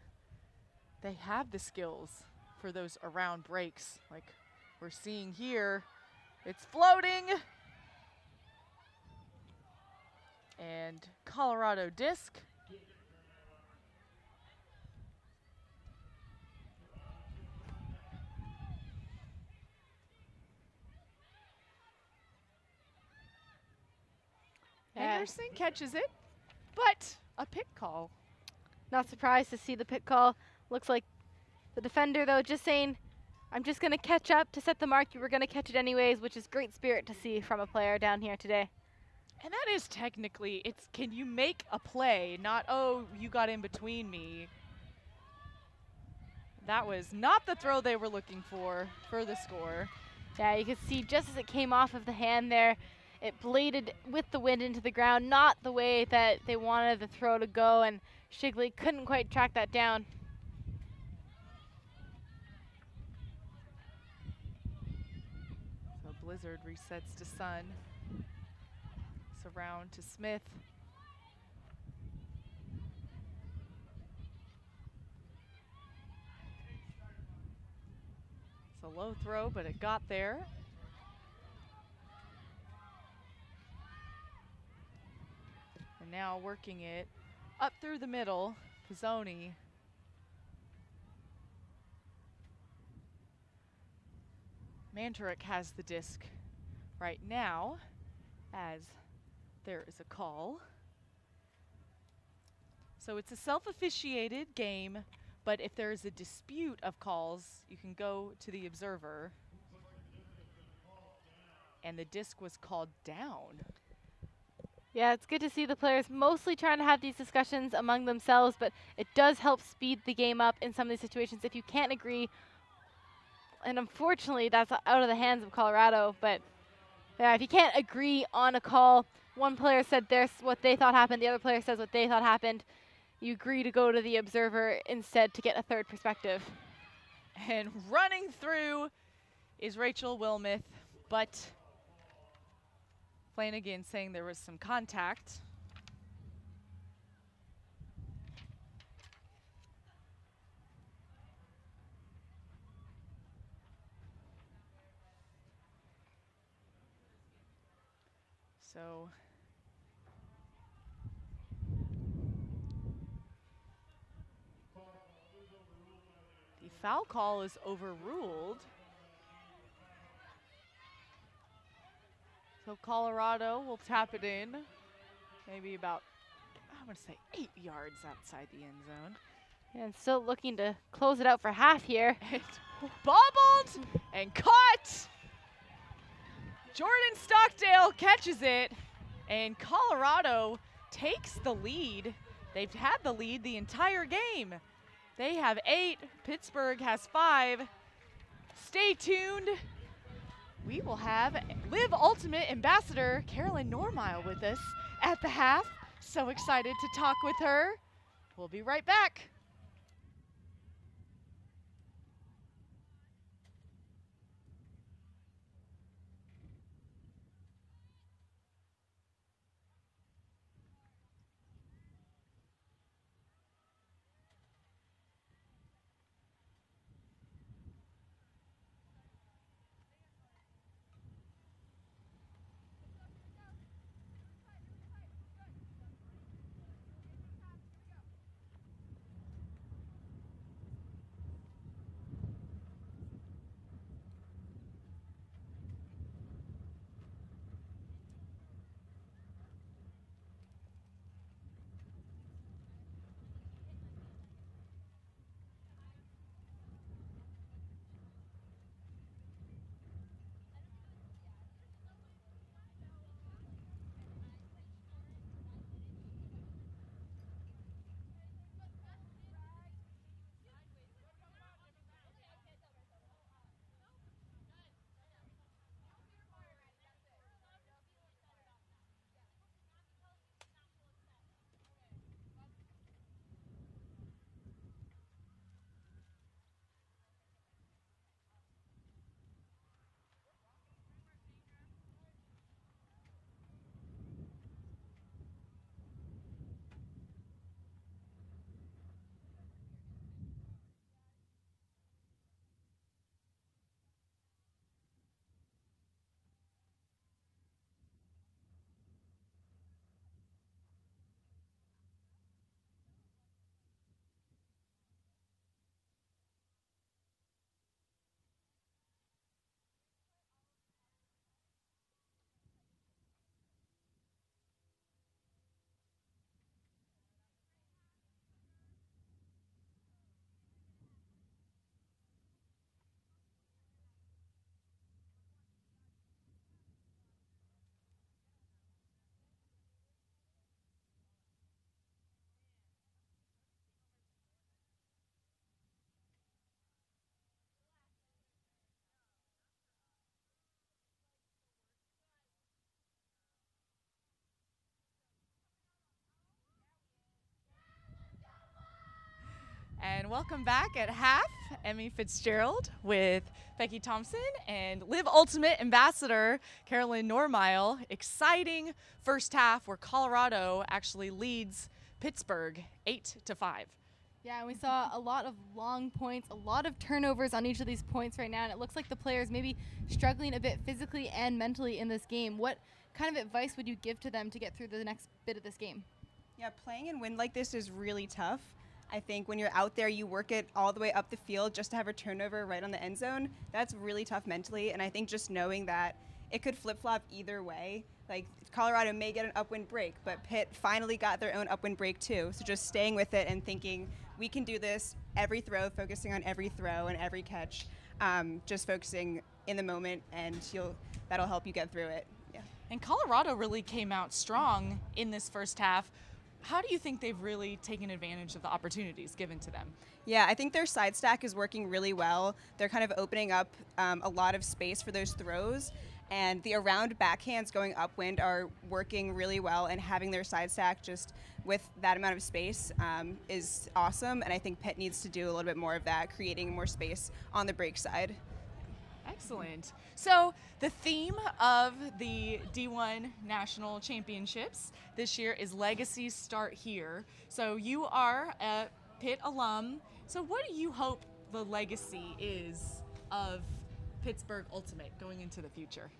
A: they have the skills for those around breaks like we're seeing here. It's floating. And Colorado disc. Anderson catches it, but a pick call.
B: Not surprised to see the pick call. Looks like the defender, though, just saying, I'm just going to catch up to set the mark. You were going to catch it anyways, which is great spirit to see from a player down here today.
A: And that is technically, it's can you make a play, not, oh, you got in between me. That was not the throw they were looking for the score.
B: Yeah, you could see just as it came off of the hand there, it bladed with the wind into the ground, not the way that they wanted the throw to go, and Shigley couldn't quite track that down.
A: So Blizzard resets to Sun. Surround to Smith. It's a low throw, but it got there. And now working it up through the middle, Pizzoni. Mantarek has the disc right now as there is a call. So it's a self-officiated game, but if there is a dispute of calls, you can go to the observer. And the disc was called down.
B: Yeah, it's good to see the players mostly trying to have these discussions among themselves, but it does help speed the game up in some of these situations if you can't agree. And unfortunately, that's out of the hands of Colorado. But yeah, if you can't agree on a call, one player said what they thought happened, the other player says what they thought happened, you agree to go to the observer instead to get a third perspective.
A: And running through is Rachel Wilmoth, but Flanagan saying there was some contact. So the foul call is overruled. So Colorado will tap it in, maybe about, I'm going to say 8 yards outside the end zone.
B: And still looking to close it out for half here.
A: And bobbled and caught. Jordan Stockdale catches it, and Colorado takes the lead. They've had the lead the entire game. They have 8, Pittsburgh has 5. Stay tuned. We will have Live Ultimate Ambassador Carolyn Normile with us at the half. So excited to talk with her. We'll be right back. And welcome back at half. Emmy Fitzgerald with Becky Thompson and Live Ultimate Ambassador Carolyn Normile. Exciting first half where Colorado actually leads Pittsburgh 8-5.
C: Yeah, and we saw a lot of long points, a lot of turnovers on each of these points right now, and it looks like the players may be struggling a bit physically and mentally in this game. What kind of advice would you give to them to get through the next bit of this game?
D: Yeah, playing in wind like this is really tough. I think when you're out there, you work it all the way up the field just to have a turnover right on the end zone. That's really tough mentally, and I think just knowing that it could flip-flop either way. Like, Colorado may get an upwind break, but Pitt finally got their own upwind break too. So just staying with it and thinking, we can do this every throw, focusing on every throw and every catch, just focusing in the moment, and that'll help you get through it. Yeah.
A: And Colorado really came out strong in this first half. How do you think they've really taken advantage of the opportunities given to them?
D: Yeah, I think their side stack is working really well. They're kind of opening up a lot of space for those throws, and the around backhands going upwind are working really well, and having their side stack just with that amount of space is awesome, and I think Pitt needs to do a little bit more of that, creating more space on the break side.
A: Excellent. So the theme of the D1 National Championships this year is Legacies Start Here. So you are a Pitt alum. So what do you hope the legacy is of Pittsburgh Ultimate going into the future?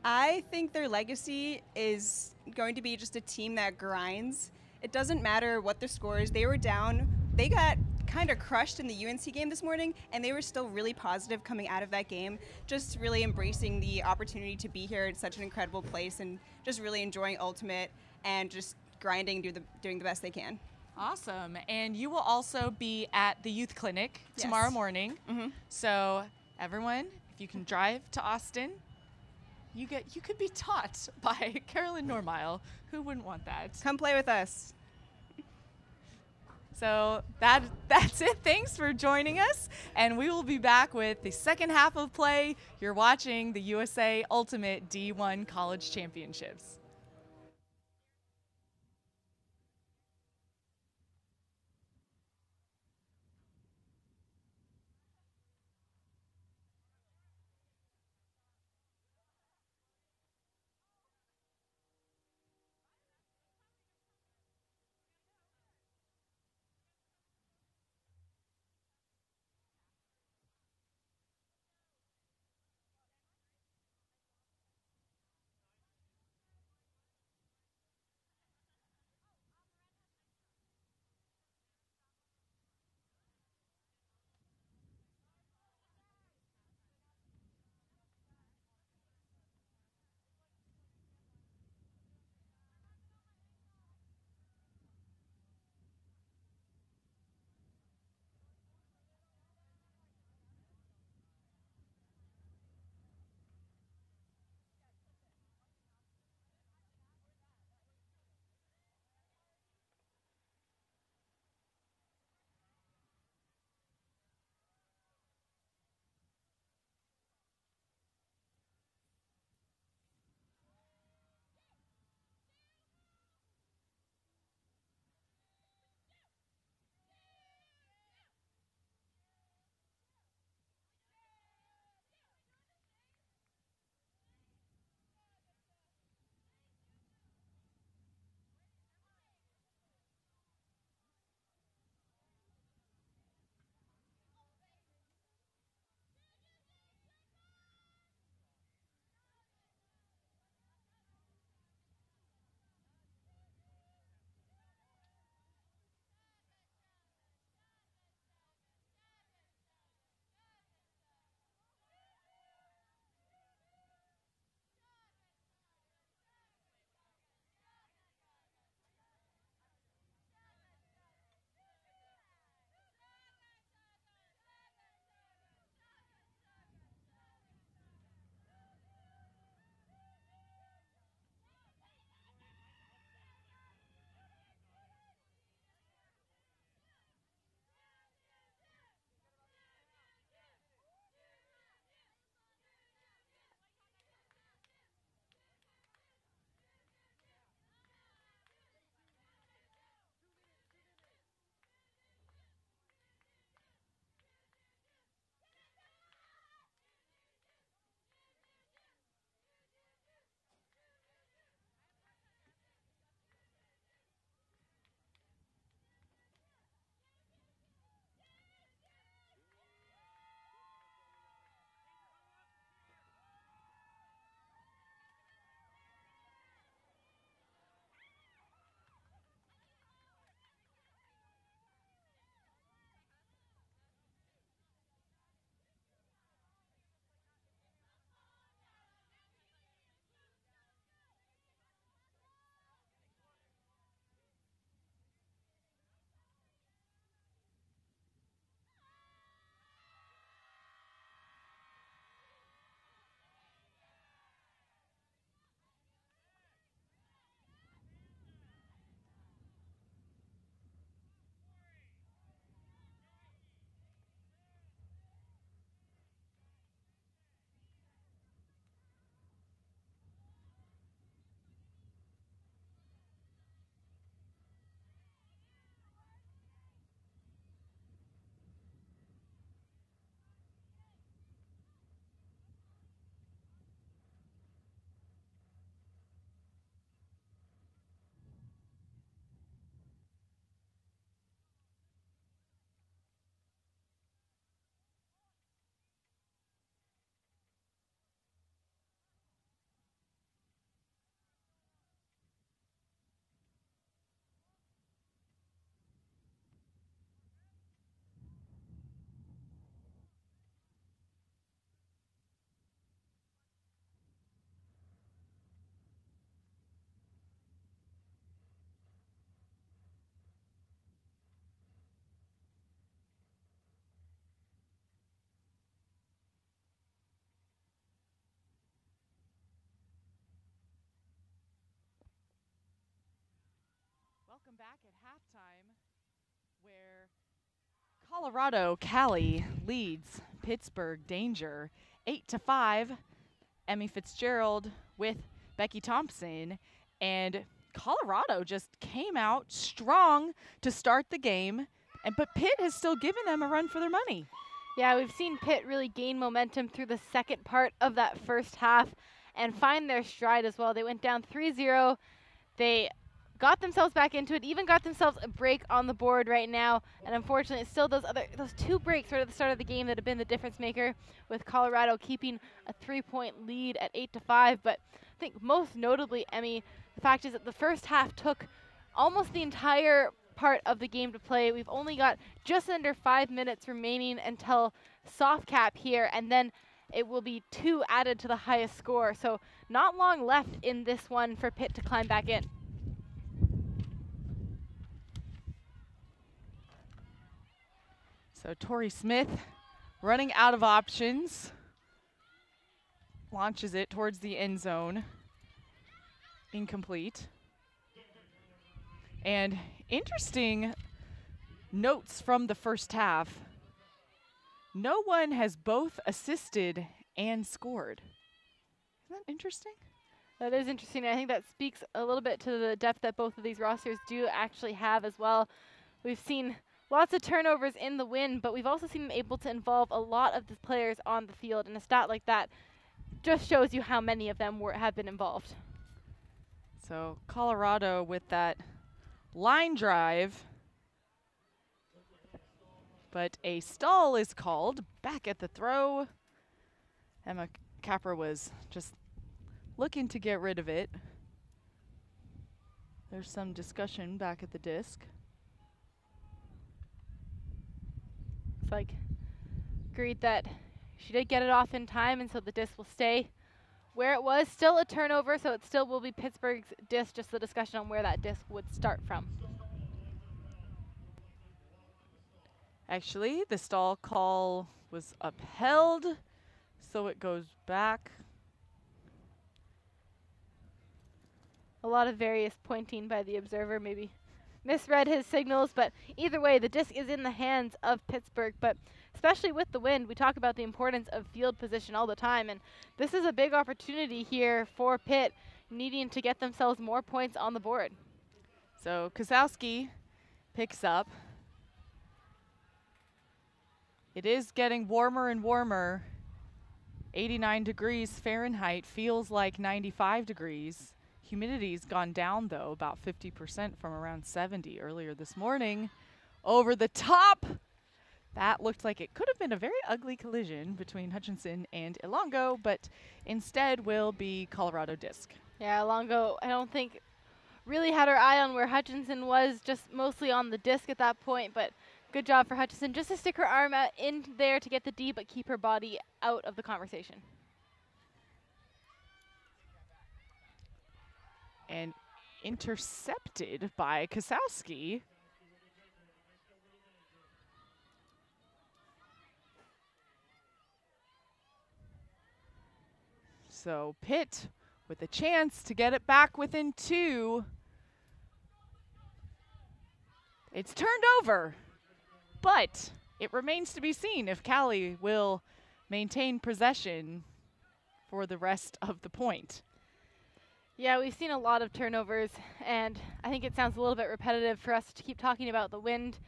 D: I think their legacy is going to be just a team that grinds. It doesn't matter what the score is. They were down. They got kind of crushed in the UNC game this morning, and they were still really positive coming out of that game, just really embracing the opportunity to be here. It's such an incredible place, and just really enjoying Ultimate and just grinding, doing the best they can.
A: Awesome. And you will also be at the youth clinic tomorrow
D: Yes.
A: morning.
D: Mhm.
A: So everyone, if you can drive to Austin, you could be taught by Carolyn Normile. Who wouldn't want that?
D: Come play with us.
A: So that's it. Thanks for joining us. And we will be back with the second half of play. You're watching the USA Ultimate D1 College Championships. Welcome back at halftime, where Colorado Cali leads Pittsburgh Danger 8-5. Emmy Fitzgerald with Becky Thompson, and Colorado just came out strong to start the game, but Pitt has still given them a run for their money.
B: Yeah, we've seen Pitt really gain momentum through the second part of that first half and find their stride as well. They went down 3-0. They got themselves back into it, even got themselves a break on the board right now. And unfortunately, it's still those two breaks right at the start of the game that have been the difference maker, with Colorado keeping a 3-point lead at 8-5. But I think most notably, Emmy, the fact is that the first half took almost the entire part of the game to play. We've only got just under 5 minutes remaining until soft cap here, and then it will be 2 added to the highest score. So not long left in this one for Pitt to climb back in.
A: So Tori Smith running out of options, launches it towards the end zone. Incomplete. And interesting notes from the first half. No one has both assisted and scored. Isn't that interesting?
B: That is interesting. I think that speaks a little bit to the depth that both of these rosters do actually have as well. We've seen lots of turnovers in the win, but we've also seen them able to involve a lot of the players on the field, and a stat like that just shows you how many of them have been involved.
A: So Colorado with that line drive, but a stall is called back at the throw. Emma Capper was just looking to get rid of it. There's some discussion back at the disc.
B: It's like agreed that she did get it off in time, and so the disc will stay where it was. Still a turnover, so it still will be Pittsburgh's disc, just the discussion on where that disc would start from.
A: Actually, the stall call was upheld, so it goes back.
B: A lot of various pointing by the observer, maybe misread his signals, but either way, the disc is in the hands of Pittsburgh. But especially with the wind, we talk about the importance of field position all the time, and this is a big opportunity here for Pitt, needing to get themselves more points on the board.
A: So Kosowski picks up. It is getting warmer and warmer. 89 degrees Fahrenheit, feels like 95 degrees. Humidity's gone down, though, about 50% from around 70 earlier this morning. Over the top. That looked like it could have been a very ugly collision between Hutchinson and Ilongo, but instead will be Colorado disc.
B: Yeah, Ilongo, I don't think really had her eye on where Hutchinson was, just mostly on the disc at that point, but good job for Hutchinson just to stick her arm out in there to get the D, but keep her body out of the conversation.
A: And intercepted by Kosowski. So Pitt with a chance to get it back within 2. It's turned over, but it remains to be seen if Cali will maintain possession for the rest of the point.
B: Yeah, we've seen a lot of turnovers, and I think it sounds a little bit repetitive for us to keep talking about the wind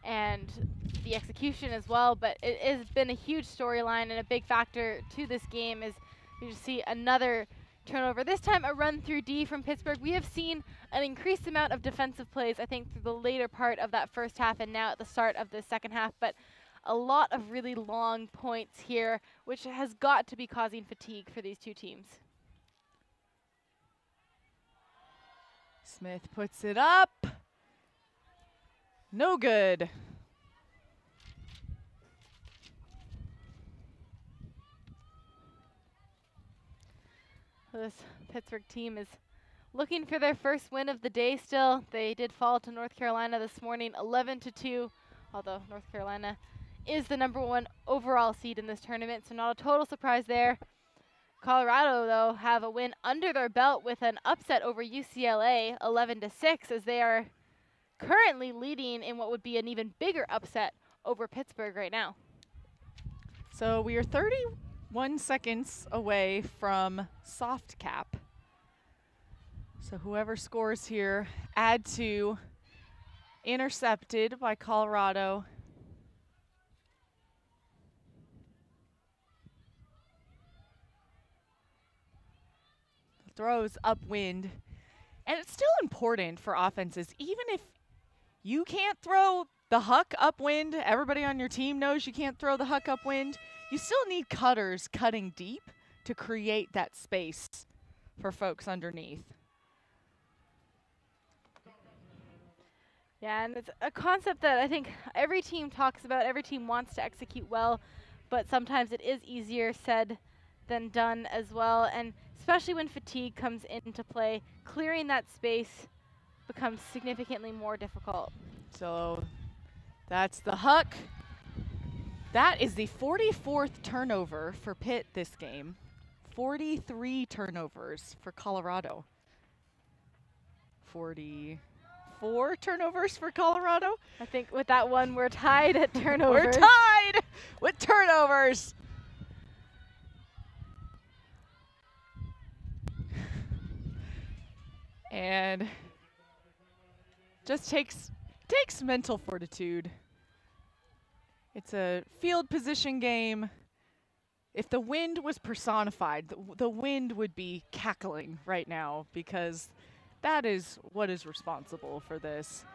B: and the execution as well, but it has been a huge storyline, and a big factor to this game is you just see another turnover. This time a run through D from Pittsburgh. We have seen an increased amount of defensive plays, I think, through the later part of that first half and now at the start of the second half, but a lot of really long points here, which has got to be causing fatigue for these two teams.
A: Smith puts it up. No good.
B: This Pittsburgh team is looking for their first win of the day still. They did fall to North Carolina this morning 11-2, although North Carolina is the #1 overall seed in this tournament, so not a total surprise there. Colorado, though, have a win under their belt with an upset over UCLA, 11-6, as they are currently leading in what would be an even bigger upset over Pittsburgh right now.
A: So we are 31 seconds away from soft cap. So whoever scores here, add to, intercepted by Colorado. Throws upwind. And it's still important for offenses, even if you can't throw the huck upwind, everybody on your team knows you can't throw the huck upwind, you still need cutters cutting deep to create that space for folks underneath.
B: Yeah, and it's a concept that I think every team talks about, every team wants to execute well, but sometimes it is easier said than done as well, and especially when fatigue comes into play, clearing that space becomes significantly more difficult.
A: So that's the huck. That is the 44th turnover for Pitt this game. 43 turnovers for Colorado. 44 turnovers for Colorado.
B: I think with that one, we're tied at turnovers.
A: We're tied with turnovers. And just takes mental fortitude. It's a field position game. If the wind was personified, the wind would be cackling right now because that is what is responsible for this.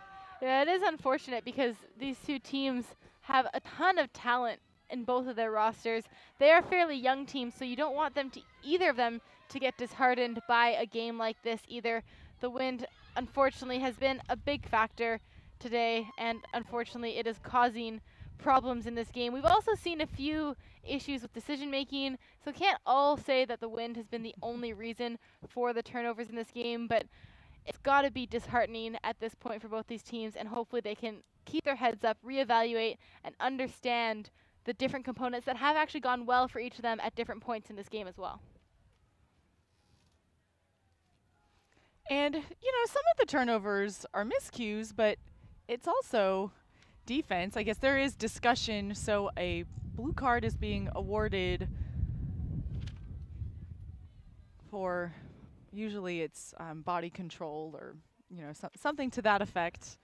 B: Yeah, it is unfortunate because these two teams have a ton of talent in both of their rosters. They are fairly young teams, so you don't want them to, either of them, to get disheartened by a game like this either. The wind, unfortunately, has been a big factor today, and unfortunately it is causing problems in this game. We've also seen a few issues with decision making, so can't all say that the wind has been the only reason for the turnovers in this game, but it's got to be disheartening at this point for both these teams, and hopefully they can keep their heads up, reevaluate, and understand the different components that have actually gone well for each of them at different points in this game as well.
A: And, you know, some of the turnovers are miscues, but it's also defense. I guess there is discussion, so a blue card is being awarded for, usually it's body control or, you know, something to that effect.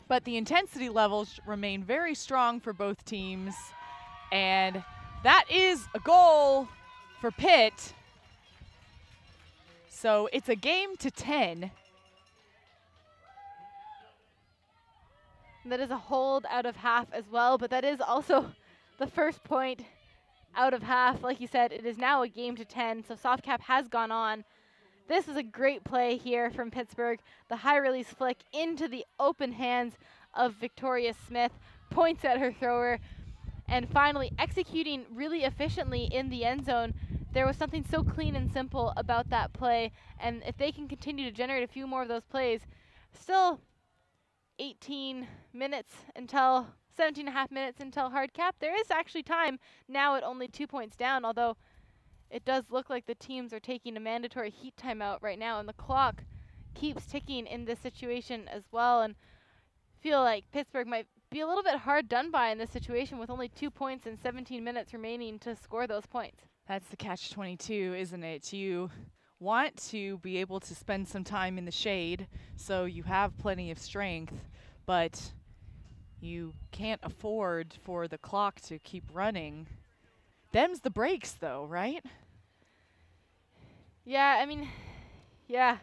A: But the intensity levels remain very strong for both teams, and that is a goal for Pitt. So it's a game to 10.
B: That is a hold out of half as well, but that is also the first point out of half. Like you said, it is now a game to 10, so soft cap has gone on. This is a great play here from Pittsburgh. The high release flick into the open hands of Victoria Smith, points at her thrower, and finally executing really efficiently in the end zone. There was something so clean and simple about that play, and if they can continue to generate a few more of those plays, still 17 and a half minutes until hard cap. There is actually time now at only 2 points down, although it does look like the teams are taking a mandatory heat timeout right now, and the clock keeps ticking in this situation as well, and feel like Pittsburgh might be a little bit hard done by in this situation with only 2 points and 17 minutes remaining to score those points.
A: That's the catch-22, isn't it? You want to be able to spend some time in the shade so you have plenty of strength, but you can't afford for the clock to keep running. Them's the breaks, though, right?
B: Yeah, I mean, yeah,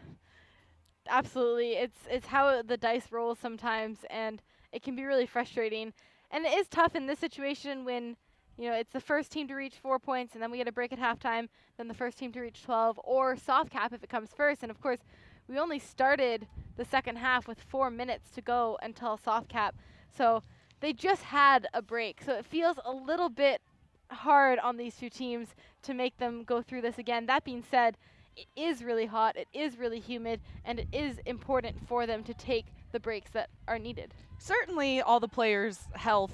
B: absolutely. It's how the dice rolls sometimes, and it can be really frustrating. And it is tough in this situation when, you know, it's the first team to reach 4 points, and then we get a break at halftime, then the first team to reach 12, or soft cap if it comes first. And, of course, we only started the second half with 4 minutes to go until soft cap. So they just had a break. So it feels a little bit hard on these two teams to make them go through this again. That being said, it is really hot, it is really humid, and it is important for them to take the breaks that are needed.
A: Certainly all the players' health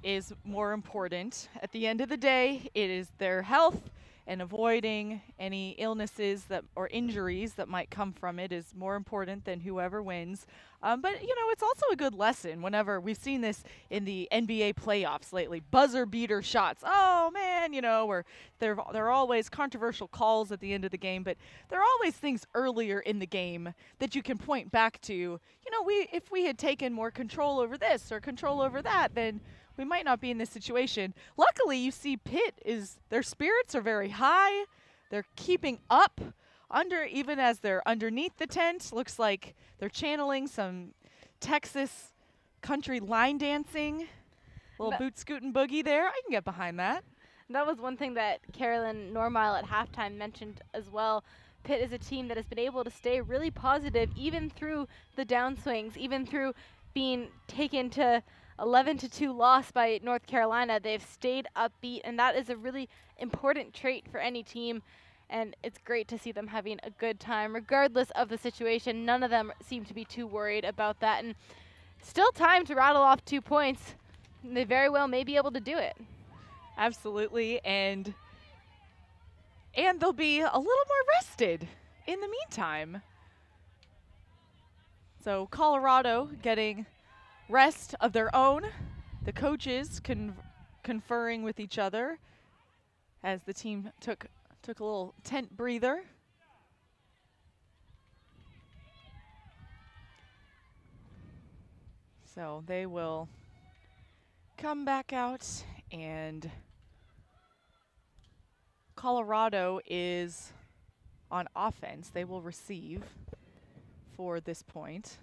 A: is more important. At the end of the day, it is their health and avoiding any illnesses that or injuries that might come from it is more important than whoever wins. But, you know, it's also a good lesson whenever we've seen this in the NBA playoffs lately. Buzzer beater shots. Oh, man, you know, where there are always controversial calls at the end of the game, but there are always things earlier in the game that you can point back to. You know, if we had taken more control over this or control over that, then we might not be in this situation. Luckily, you see Pitt their spirits are very high. They're keeping up even as they're underneath the tent. Looks like they're channeling some Texas country line dancing. Little boot scootin' boogie there. I can get behind that.
B: That was one thing that Carolyn Normile at halftime mentioned as well. Pitt is a team that has been able to stay really positive even through the downswings, even through being taken to 11-2 loss by North Carolina. They've stayed upbeat, and that is a really important trait for any team. And it's great to see them having a good time, regardless of the situation. None of them seem to be too worried about that. And still time to rattle off 2 points. They very well may be able to do it.
A: Absolutely. And they'll be a little more rested in the meantime. So Colorado getting rest of their own. The coaches conferring with each other as the team took a little tent breather. So they will come back out, and Colorado is on offense. They will receive for this point.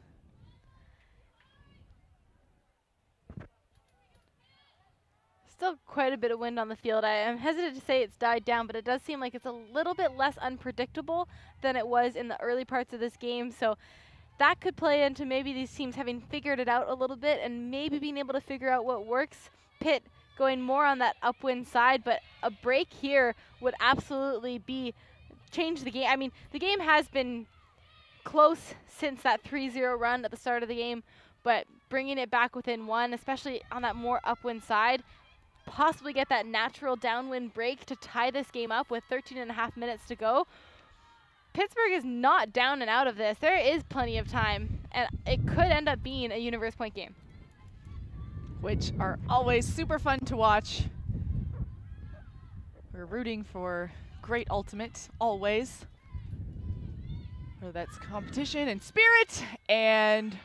B: Still quite a bit of wind on the field. I am hesitant to say it's died down, but it does seem like it's a little bit less unpredictable than it was in the early parts of this game. So that could play into maybe these teams having figured it out a little bit and maybe being able to figure out what works. Pitt going more on that upwind side, but a break here would absolutely change the game. I mean, the game has been close since that 3-0 run at the start of the game, but bringing it back within 1, especially on that more upwind side, possibly get that natural downwind break to tie this game up with 13.5 minutes to go. Pittsburgh is not down and out of this. There is plenty of time, and it could end up being a universe point game,
A: which are always super fun to watch. We're rooting for great ultimate, always. Whether that's competition and spirit, and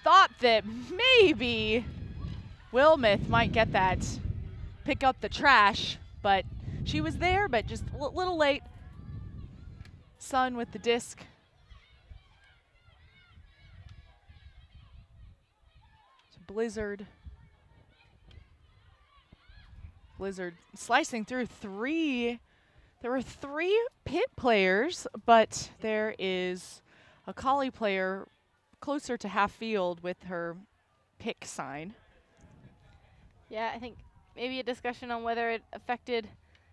A: thought that maybe Wilmoth might get that, pick up the trash, but she was there, but just a little late. Sun with the disc. Blizzard slicing through 3. There were 3 Pitt players, but there is a Collie player closer to half field with her pick sign.
B: Yeah, I think maybe a discussion on whether it affected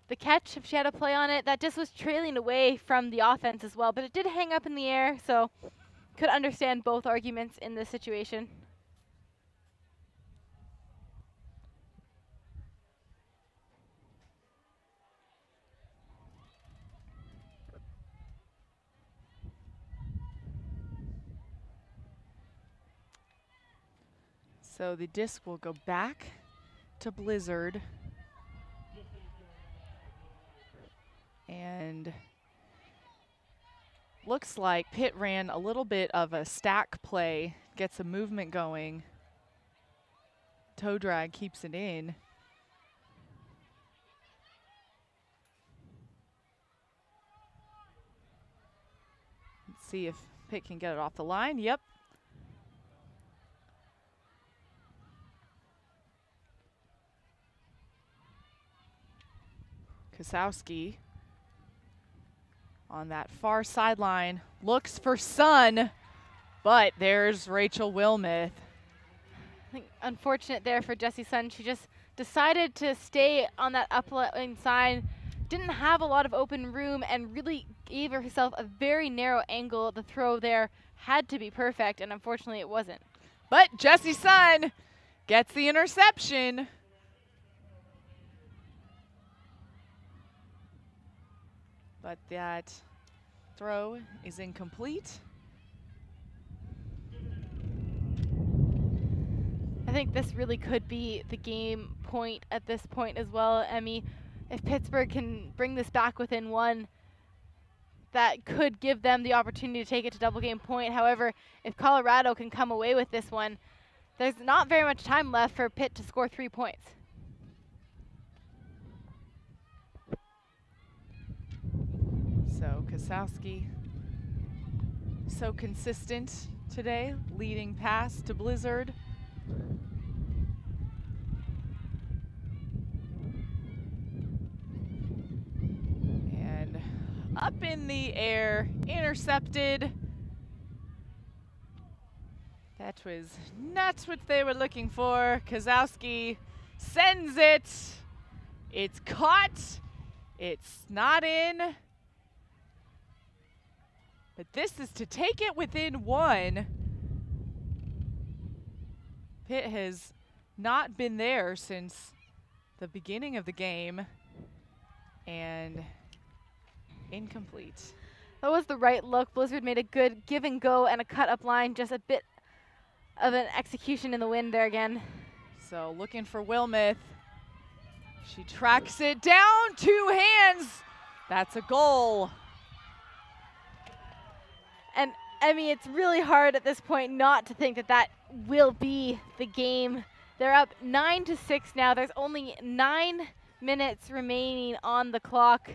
B: the catch if she had a play on it. That just was trailing away from the offense as well, but it did hang up in the air, so could understand both arguments in this situation.
A: So the disc will go back to Blizzard. And looks like Pitt ran a little bit of a stack play, gets some movement going. Toe drag keeps it in. Let's see if Pitt can get it off the line. Yep. Kosowski on that far sideline looks for Sun, but there's Rachel Wilmoth.
B: I think unfortunate there for Jessie Sun. She just decided to stay on that upline side, didn't have a lot of open room, and really gave herself a very narrow angle. The throw there had to be perfect, and unfortunately it wasn't.
A: But Jessie Sun gets the interception. but that throw is incomplete.
B: I think this really could be the game point at this point as well, Emmy. If Pittsburgh can bring this back within one, that could give them the opportunity to take it to double game point. However, if Colorado can come away with this one, there's not very much time left for Pitt to score 3 points.
A: So Kosowski, so consistent today, leading pass to Blizzard. And up in the air, intercepted. That was not what they were looking for. Kosowski sends it. It's caught. It's not in. But this is to take it within one. Pitt has not been there since the beginning of the game. And incomplete.
B: That was the right look. Blizzard made a good give and go and a cut up line, just a bit of an execution in the wind there again.
A: So looking for Wilmoth. She tracks it down, 2 hands. That's a goal.
B: And Emmy, it's really hard at this point not to think that that will be the game. They're up 9-6 now. There's only 9 minutes remaining on the clock.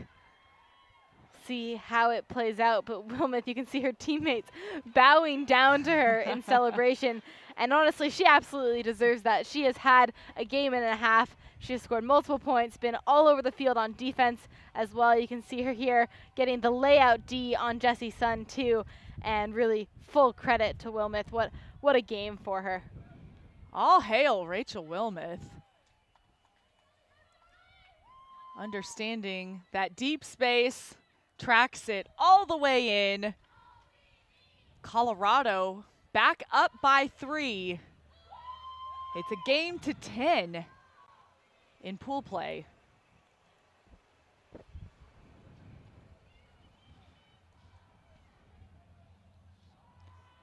B: See how it plays out, but Wilmoth, you can see her teammates bowing down to her in celebration. And honestly, she absolutely deserves that. She has had a game and a half. She has scored multiple points, been all over the field on defense as well. You can see her here getting the layout D on Jessie Sun too. And really full credit to Wilmoth. What a game for her.
A: All hail Rachel Wilmoth. Understanding that deep space, tracks it all the way in. Colorado back up by 3. It's a game to 10 in pool play.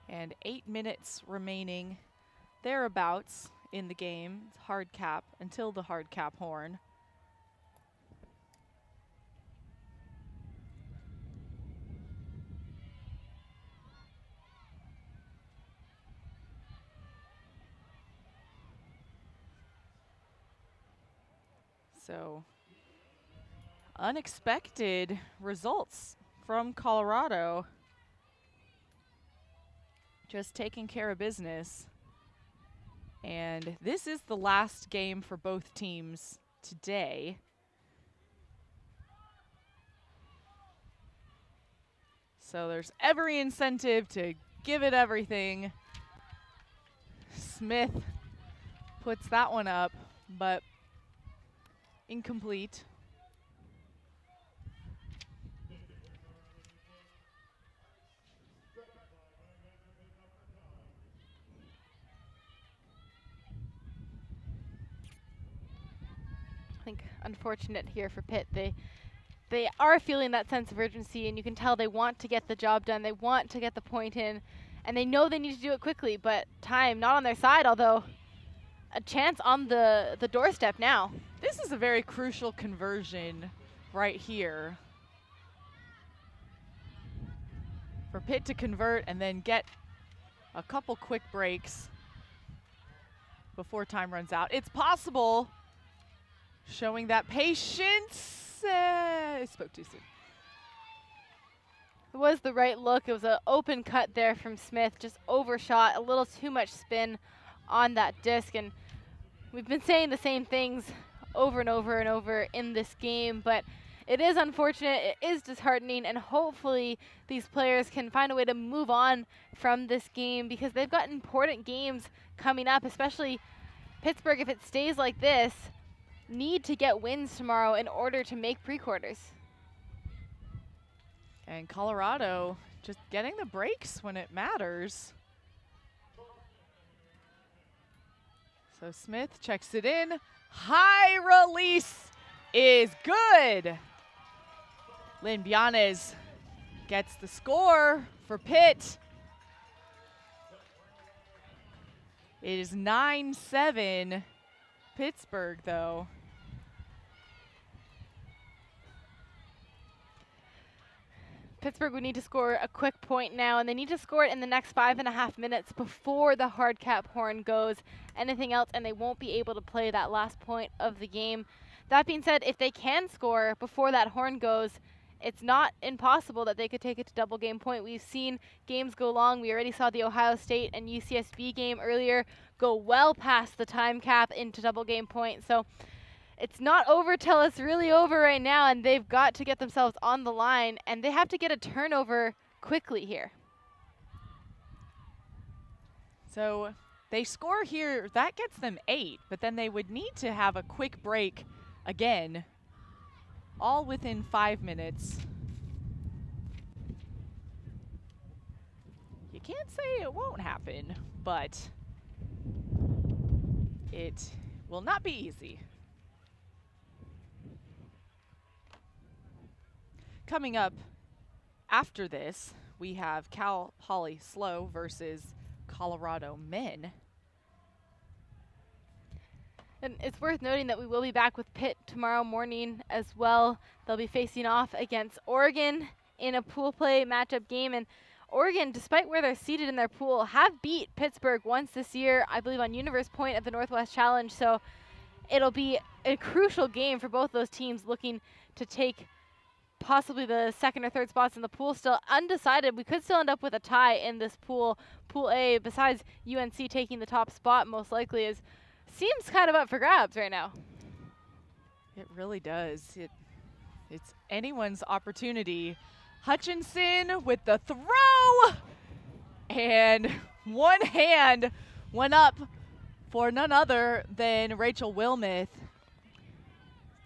A: And 8 minutes remaining, thereabouts in the game. It's hard cap until the hard cap horn. So, unexpected results from Colorado. Just taking care of business. And this is the last game for both teams today. So there's every incentive to give it everything. Smith puts that one up, but incomplete.
B: I think unfortunate here for Pitt. They are feeling that sense of urgency, and you can tell they want to get the job done. They want to get the point in, and they know they need to do it quickly, but time not on their side, although a chance on the doorstep now.
A: This is a very crucial conversion right here for Pitt to convert and then get a couple quick breaks before time runs out. It's possible. Showing that patience. I spoke too soon.
B: It was the right look. It was an open cut there from Smith, just overshot, a little too much spin on that disc. And we've been saying the same things over and over and over in this game, but it is unfortunate, it is disheartening, and hopefully these players can find a way to move on from this game because they've got important games coming up, especially Pittsburgh, if it stays like this, need to get wins tomorrow in order to make pre-quarters.
A: And Colorado just getting the breaks when it matters. So Smith checks it in. High release is good. Lynn Bianes gets the score for Pitt. It is 9-7 Pittsburgh, though.
B: Pittsburgh would need to score a quick point now, and they need to score it in the next 5.5 minutes before the hard cap horn goes. Anything else, and they won't be able to play that last point of the game. That being said, if they can score before that horn goes, it's not impossible that they could take it to double game point. We've seen games go long. We already saw the Ohio State and UCSB game earlier go well past the time cap into double game point. So it's not over till it's really over right now, and they've got to get themselves on the line, and they have to get a turnover quickly here.
A: So they score here, that gets them 8, but then they would need to have a quick break again, all within 5 minutes. You can't say it won't happen, but it will not be easy. Coming up after this, we have Cal Poly Slow versus Colorado men.
B: And it's worth noting that we will be back with Pitt tomorrow morning as well. They'll be facing off against Oregon in a pool play matchup game. And Oregon, despite where they're seated in their pool, have beat Pittsburgh once this year, I believe on Universe Point at the Northwest Challenge. So it'll be a crucial game for both those teams looking to take possibly the second or third spots in the pool. Still undecided. We could still end up with a tie in this pool. Pool A, besides UNC taking the top spot most likely, seems kind of up for grabs right now.
A: It really does. It's anyone's opportunity. Hutchinson with the throw, and one hand went up for none other than Rachel Wilmoth.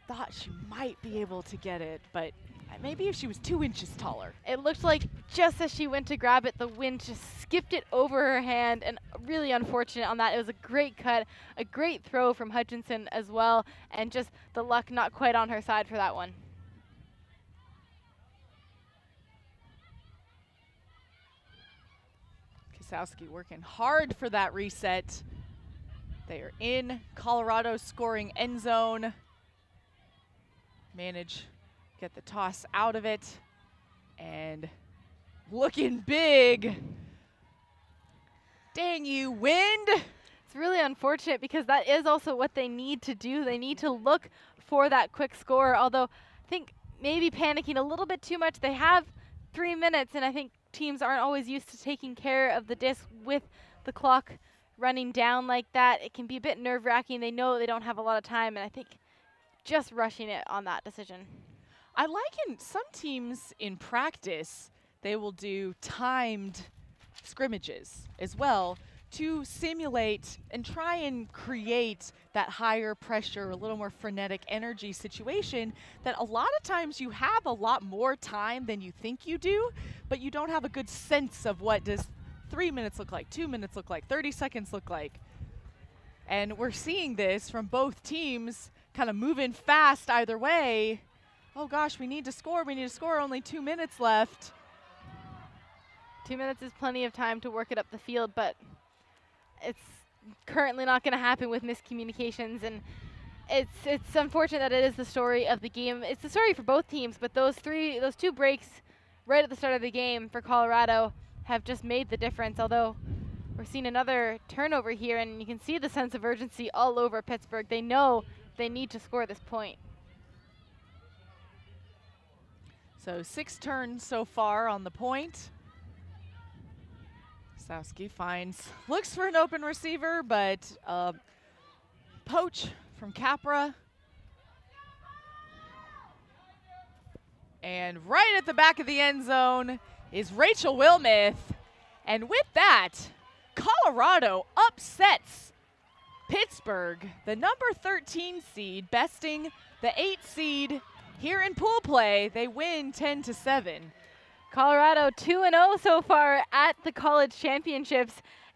A: Thought she might be able to get it, but maybe if she was 2 inches taller.
B: It looked like just as she went to grab it, the wind just skipped it over her hand, and really unfortunate on that. It was a great cut, a great throw from Hutchinson as well, and just the luck not quite on her side for that one.
A: Kosowski working hard for that reset. They are in Colorado's scoring end zone. Manage get the toss out of it, and looking big. Dang you, wind.
B: It's really unfortunate because that is also what they need to do. They need to look for that quick score, although I think maybe panicking a little bit too much. They have 3 minutes, and I think teams aren't always used to taking care of the disc with the clock running down like that. It can be a bit nerve-wracking. They know they don't have a lot of time, and I think just rushing it on that decision.
A: I like in some teams in practice, they will do timed scrimmages as well to simulate and try and create that higher pressure, a little more frenetic energy situation that a lot of times you have a lot more time than you think you do, but you don't have a good sense of what does 3 minutes look like, 2 minutes look like, 30 seconds look like. And we're seeing this from both teams kind of moving fast either way. Oh gosh, we need to score, only 2 minutes left.
B: 2 minutes is plenty of time to work it up the field, but it's currently not going to happen with miscommunications, and it's unfortunate that it is the story of the game. It's the story for both teams, but those 2 breaks right at the start of the game for Colorado have just made the difference, although we're seeing another turnover here, and you can see the sense of urgency all over Pittsburgh. They know they need to score this point.
A: So 6 turns so far on the point. Kosowski looks for an open receiver, but poach from Capra. And right at the back of the end zone is Rachel Wilmoth. And with that, Colorado upsets Pittsburgh, the number 13 seed, besting the 8 seed here in pool play. They win 10-7.
B: Colorado 2-0 so far at the college championships,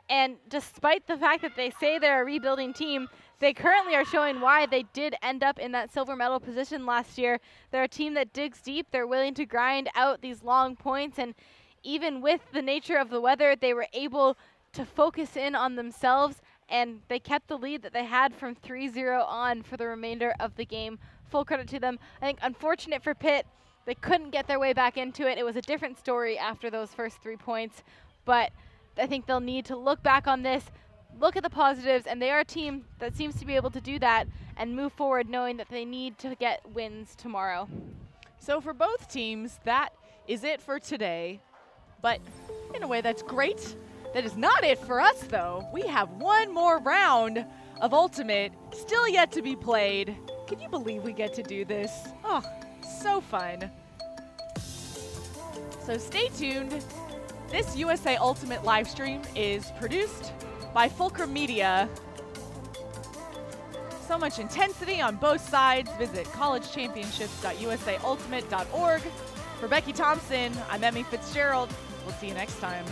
B: and despite the fact that they say they're a rebuilding team, they currently are showing why they did end up in that silver medal position last year. They're a team that digs deep. They're willing to grind out these long points, and even with the nature of the weather, they were able to focus in on themselves, and they kept the lead that they had from 3-0 on for the remainder of the game. Full credit to them. I think unfortunate for Pitt, they couldn't get their way back into it. It was a different story after those first 3 points, but I think they'll need to look back on this, look at the positives, and they are a team that seems to be able to do that and move forward knowing that they need to get wins tomorrow.
A: So for both teams, that is it for today. But in a way, that's great. That is not it for us, though. We have one more round of Ultimate still yet to be played. Can you believe we get to do this? Oh, so fun. So stay tuned. This USA Ultimate live stream is produced by Fulcrum Media. So much intensity on both sides. Visit collegechampionships.usaultimate.org. For Becky Thompson, I'm Emmy Fitzgerald. We'll see you next time.